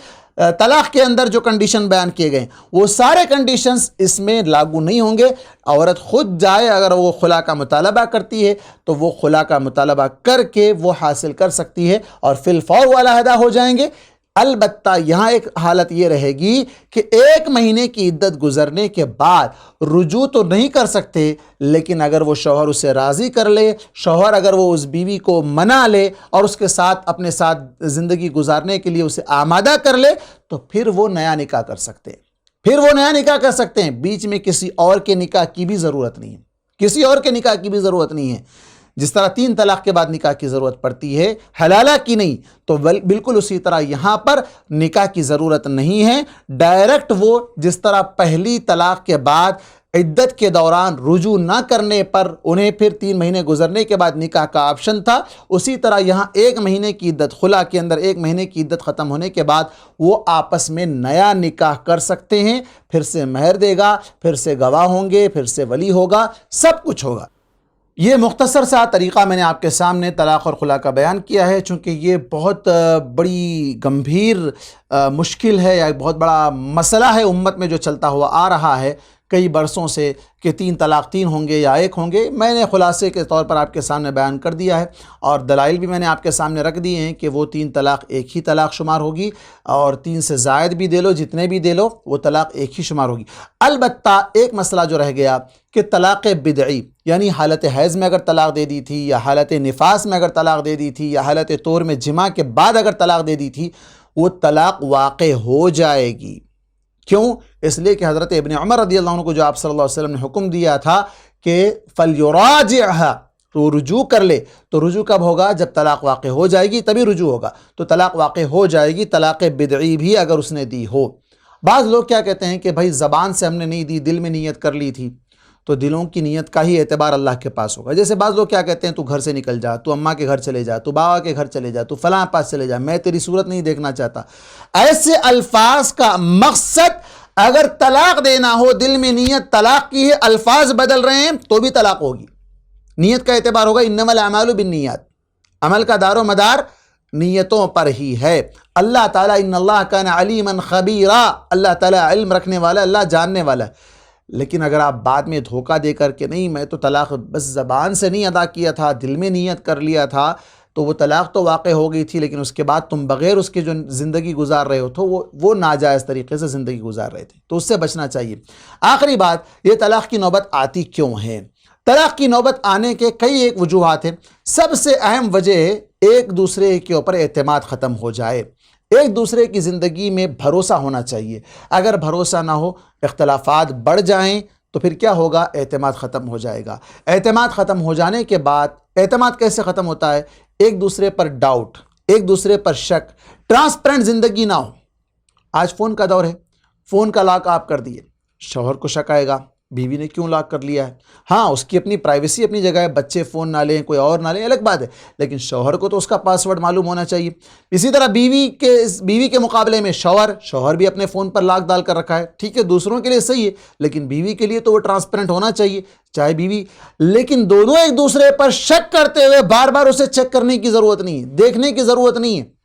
طلاق کے اندر جو کنڈیشن بیان کیے گئے وہ سارے کنڈیشنز اس میں لاگو نہیں ہوں گے۔ عورت خود جائے، اگر وہ خلا کا مطالبہ کرتی ہے تو وہ خلا کا مطالبہ کر کے وہ حاصل کر سکتی ہے، اور فی الفور وہ علیحدہ ہو جائیں گے۔ البتہ یہاں ایک حالت یہ رہے گی کہ 1 مہینے کی عدت گزرنے کے بعد رجوع تو نہیں کر سکتے، لیکن اگر وہ شوہر اسے راضی کر لے، شوہر اگر وہ اس بیوی کو منا لے اور اس کے ساتھ اپنے ساتھ زندگی گزارنے کے لیے اسے آمادہ کر لے، تو پھر وہ نیا نکاح کر سکتے ہیں، بیچ میں کسی اور کے نکاح کی بھی ضرورت نہیں ہے، جس طرح 3 طلاق کے بعد نکاح کی ضرورت پڑتی ہے حلالہ کی نہیں، تو بالکل اسی طرح یہاں پر نکاح کی ضرورت نہیں ہے۔ ڈائریکٹ وہ جس طرح پہلی طلاق کے بعد عدت کے دوران رجوع نہ کرنے پر انہیں پھر 3 مہینے گزرنے کے بعد نکاح کا آپشن تھا، اسی طرح یہاں 1 مہینے کی عدت، خلا کے اندر 1 مہینے کی عدت ختم ہونے کے بعد وہ آپس میں نیا نکاح کر سکتے ہیں، پھر سے مہر دے گا، پھر سے گواہ ہوں گے، پھر سے ولی ہوگا، سب کچھ ہوگا۔ یہ مختصر سا طریقہ میں نے آپ کے سامنے طلاق اور خلا کا بیان کیا ہے، چونکہ یہ بہت بڑی گمبھیر مشکل ہے، یا ایک بہت بڑا مسئلہ ہے امت میں جو چلتا ہوا آ رہا ہے کئی برسوں سے، کہ 3 طلاق 3 ہوں گے یا 1 ہوں گے۔ میں نے خلاصے کے طور پر آپ کے سامنے بیان کر دیا ہے، اور دلائل بھی میں نے آپ کے سامنے رکھ دیے ہیں کہ وہ 3 طلاق ایک ہی طلاق شمار ہوگی، اور 3 سے زائد بھی دے لو، جتنے بھی دے لو، وہ طلاق ایک ہی شمار ہوگی۔ البتہ ایک مسئلہ جو رہ گیا کہ طلاق بدعی، یعنی حالت حیض میں اگر طلاق دے دی تھی، یا حالت نفاس میں اگر طلاق دے دی تھی، یا حالت طور میں جماع کے بعد اگر طلاق دے دی تھی، وہ طلاق واقع ہو جائے گی۔ کیوں؟ اس لیے کہ حضرت ابن عمر رضی اللہ عنہ کو جو آپ صلی اللہ علیہ وسلم نے حکم دیا تھا کہ فَلْيُرَاجِعْهَا، تو رجوع کر لے، تو رجوع کب ہوگا؟ جب طلاق واقع ہو جائے گی تبھی رجوع ہوگا، تو طلاق واقع ہو جائے گی طلاق بدعی بھی اگر اس نے دی ہو۔ بعض لوگ کیا کہتے ہیں کہ بھائی زبان سے ہم نے نہیں دی، دل میں نیت کر لی تھی، تو دلوں کی نیت کا ہی اعتبار اللہ کے پاس ہوگا۔ جیسے بعض لوگ کیا کہتے ہیں، تو گھر سے نکل جا، تو اماں کے گھر چلے جا، تو بابا کے گھر چلے جا، تو فلاں پاس چلے جا، میں تیری صورت نہیں دیکھنا چاہتا۔ ایسے الفاظ کا مقصد اگر طلاق دینا ہو، دل میں نیت طلاق کی ہے، الفاظ بدل رہے ہیں تو بھی طلاق ہوگی، نیت کا اعتبار ہوگا۔ انما الاعمال بالنیات، عمل کا دار و مدار نیتوں پر ہی ہے۔ اللہ تعالیٰ ان اللہ کان علیما خبیرا، اللہ تعالیٰ علم رکھنے والا، اللہ جاننے والا ہے۔ لیکن اگر آپ بعد میں دھوکہ دے کر کے نہیں، میں تو طلاق بس زبان سے نہیں ادا کیا تھا، دل میں نیت کر لیا تھا، تو وہ طلاق تو واقع ہو گئی تھی، لیکن اس کے بعد تم بغیر اس کے جو زندگی گزار رہے ہو تو وہ ناجائز طریقے سے زندگی گزار رہے تھے، تو اس سے بچنا چاہیے۔ آخری بات، یہ طلاق کی نوبت آتی کیوں ہے؟ طلاق کی نوبت آنے کے کئی ایک وجوہات ہیں۔ سب سے اہم وجہ ایک دوسرے کے اوپر اعتماد ختم ہو جائے، ایک دوسرے کی زندگی میں بھروسہ ہونا چاہیے۔ اگر بھروسہ نہ ہو، اختلافات بڑھ جائیں، تو پھر کیا ہوگا؟ اعتماد ختم ہو جائے گا۔ اعتماد ختم ہو جانے کے بعد، اعتماد کیسے ختم ہوتا ہے؟ ایک دوسرے پر ڈاؤٹ، ایک دوسرے پر شک، ٹرانسپیرنٹ زندگی نہ ہو۔ آج فون کا دور ہے، فون کا لاک آپ کر دیے، شوہر کو شک آئے گا، بیوی نے کیوں لاک کر لیا ہے؟ ہاں، اس کی اپنی پرائیویسی اپنی جگہ ہے، بچے فون نہ لیں، کوئی اور نہ لیں، الگ بات ہے، لیکن شوہر کو تو اس کا پاسورڈ معلوم ہونا چاہیے۔ اسی طرح بیوی کے مقابلے میں شوہر بھی اپنے فون پر لاک ڈال کر رکھا ہے، ٹھیک ہے، دوسروں کے لیے صحیح ہے، لیکن بیوی کے لیے تو وہ ٹرانسپیرنٹ ہونا چاہیے، چاہے بیوی، لیکن دونوں ایک دوسرے پر شک کرتے ہوئے بار بار اسے چیک کرنے کی ضرورت نہیں ہے، دیکھنے کی ضرورت نہیں ہے۔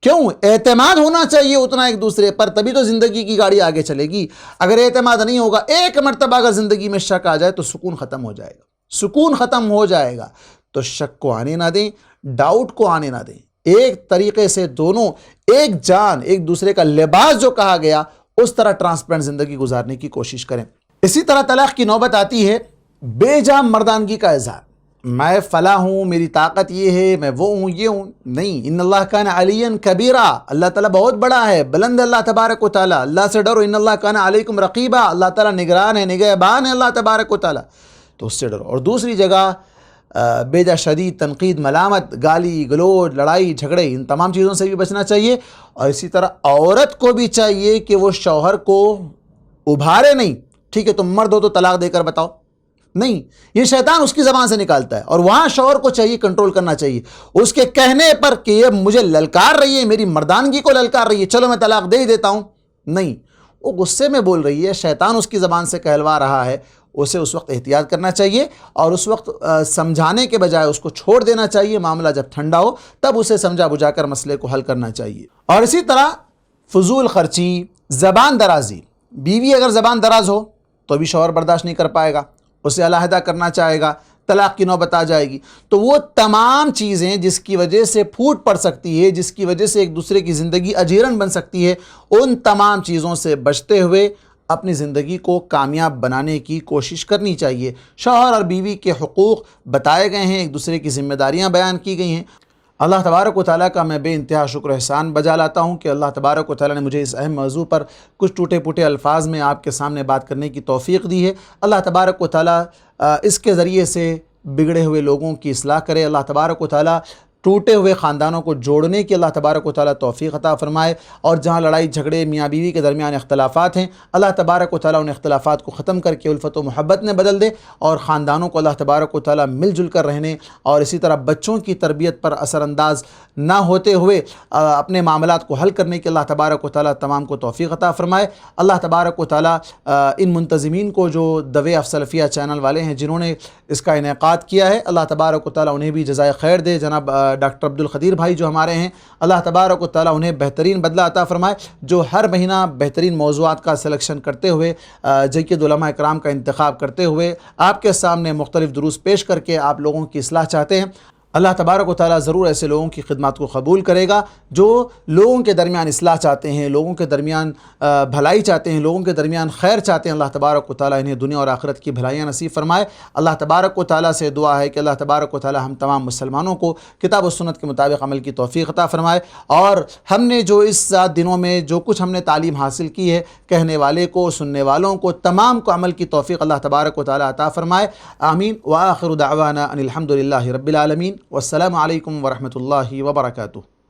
کیوں؟ اعتماد ہونا چاہیے اتنا ایک دوسرے پر، تبھی تو زندگی کی گاڑی آگے چلے گی۔ اگر اعتماد نہیں ہوگا، ایک مرتبہ اگر زندگی میں شک آ جائے تو سکون ختم ہو جائے گا، سکون ختم ہو جائے گا۔ تو شک کو آنے نہ دیں، ڈاؤٹ کو آنے نہ دیں، ایک طریقے سے دونوں ایک جان، ایک دوسرے کا لباس جو کہا گیا، اس طرح ٹرانسپیرنٹ زندگی گزارنے کی کوشش کریں۔ اسی طرح طلاق کی نوبت آتی ہے بے جا مردانگی کا اظہار، میں فلاں ہوں، میری طاقت یہ ہے، میں وہ ہوں، یہ ہوں، نہیں۔ ان اللہ کان علیٰ کبیرا، اللہ تعالیٰ بہت بڑا ہے، بلند اللہ تبارک و تعالیٰ، اللہ سے ڈرو۔ ان اللہ کان علیکم رقیبا، اللہ تعالیٰ نگران ہے، نگہبان ہے اللہ تبارک و تعالیٰ، تو اس سے ڈرو۔ اور دوسری جگہ بے جا شدید تنقید، ملامت، گالی گلوچ، لڑائی جھگڑے، ان تمام چیزوں سے بھی بچنا چاہیے۔ اور اسی طرح عورت کو بھی چاہیے کہ وہ شوہر کو ابھارے نہیں، ٹھیک ہے تم مرد ہو تو طلاق دے کر بتاؤ، نہیں، یہ شیطان اس کی زبان سے نکالتا ہے، اور وہاں شوہر کو چاہیے کنٹرول کرنا چاہیے اس کے کہنے پر کہ یہ مجھے للکار رہی ہے، میری مردانگی کو للکار رہی ہے، چلو میں طلاق دے ہی دیتا ہوں، نہیں، وہ غصے میں بول رہی ہے، شیطان اس کی زبان سے کہلوا رہا ہے، اسے اس وقت احتیاط کرنا چاہیے، اور اس وقت سمجھانے کے بجائے اس کو چھوڑ دینا چاہیے، معاملہ جب ٹھنڈا ہو تب اسے سمجھا بجھا کر مسئلے کو حل کرنا چاہیے۔ اور اسی طرح فضول خرچی، زبان درازی، بیوی اگر زبان دراز ہو تو بھی شوہر برداشت نہیں کر پائے گا، اسے علیحدہ کرنا چاہے گا، طلاق کی نوبت آ جائے گی، تو وہ تمام چیزیں جس کی وجہ سے پھوٹ پڑ سکتی ہے، جس کی وجہ سے ایک دوسرے کی زندگی اجیرن بن سکتی ہے، ان تمام چیزوں سے بچتے ہوئے اپنی زندگی کو کامیاب بنانے کی کوشش کرنی چاہیے۔ شوہر اور بیوی کے حقوق بتائے گئے ہیں، ایک دوسرے کی ذمہ داریاں بیان کی گئی ہیں۔ اللہ تبارک و تعالیٰ کا میں بے انتہا شکر و احسان بجا لاتا ہوں کہ اللہ تبارک و تعالیٰ نے مجھے اس اہم موضوع پر کچھ ٹوٹے پھوٹے الفاظ میں آپ کے سامنے بات کرنے کی توفیق دی ہے۔ اللہ تبارک و تعالیٰ اس کے ذریعے سے بگڑے ہوئے لوگوں کی اصلاح کرے۔ اللہ تبارک و تعالیٰ ٹوٹے ہوئے خاندانوں کو جوڑنے کی اللہ تبارک و تعالیٰ توفیق عطا فرمائے، اور جہاں لڑائی جھگڑے میاں بیوی کے درمیان اختلافات ہیں، اللہ تبارک و تعالیٰ ان اختلافات کو ختم کر کے الفت و محبت میں بدل دے، اور خاندانوں کو اللہ تبارک و تعالیٰ مل جل کر رہنے اور اسی طرح بچوں کی تربیت پر اثر انداز نہ ہوتے ہوئے اپنے معاملات کو حل کرنے کی اللہ تبارک و تعالیٰ تمام کو توفیق عطا فرمائے۔ اللہ تبارک و تعالیٰ ان منتظمین کو جو The Way of Salafia channel والے ہیں جنہوں نے اس کا انعقاد کیا ہے، اللہ تبارک و تعالیٰ انہیں بھی جزائے خیر دے۔ جناب ڈاکٹر عبدالقدیر بھائی جو ہمارے ہیں، اللہ تبارک و تعالیٰ انہیں بہترین بدلہ عطا فرمائے، جو ہر مہینہ بہترین موضوعات کا سلیکشن کرتے ہوئے جید علماء اکرام کا انتخاب کرتے ہوئے آپ کے سامنے مختلف دروس پیش کر کے آپ لوگوں کی اصلاح چاہتے ہیں۔ اللہ تبارک و تعالیٰ ضرور ایسے لوگوں کی خدمات کو قبول کرے گا جو لوگوں کے درمیان اصلاح چاہتے ہیں، لوگوں کے درمیان بھلائی چاہتے ہیں، لوگوں کے درمیان خیر چاہتے ہیں۔ اللہ تبارک و تعالیٰ انہیں دنیا اور آخرت کی بھلائیاں نصیب فرمائے۔ اللہ تبارک و تعالیٰ سے دعا ہے کہ اللہ تبارک و تعالیٰ ہم تمام مسلمانوں کو کتاب و سنت کے مطابق عمل کی توفیق عطا فرمائے، اور ہم نے جو اس 7 دنوں میں جو کچھ ہم نے تعلیم حاصل کی ہے، کہنے والے کو، سننے والوں کو، تمام کو عمل کی توفیق اللہ تبارک و تعالیٰ عطا فرمائے۔ آمین۔ وآخر دعوانا ان الحمد للہ رب العالمین، والسلام علیکم ورحمۃ اللہ وبرکاتہ۔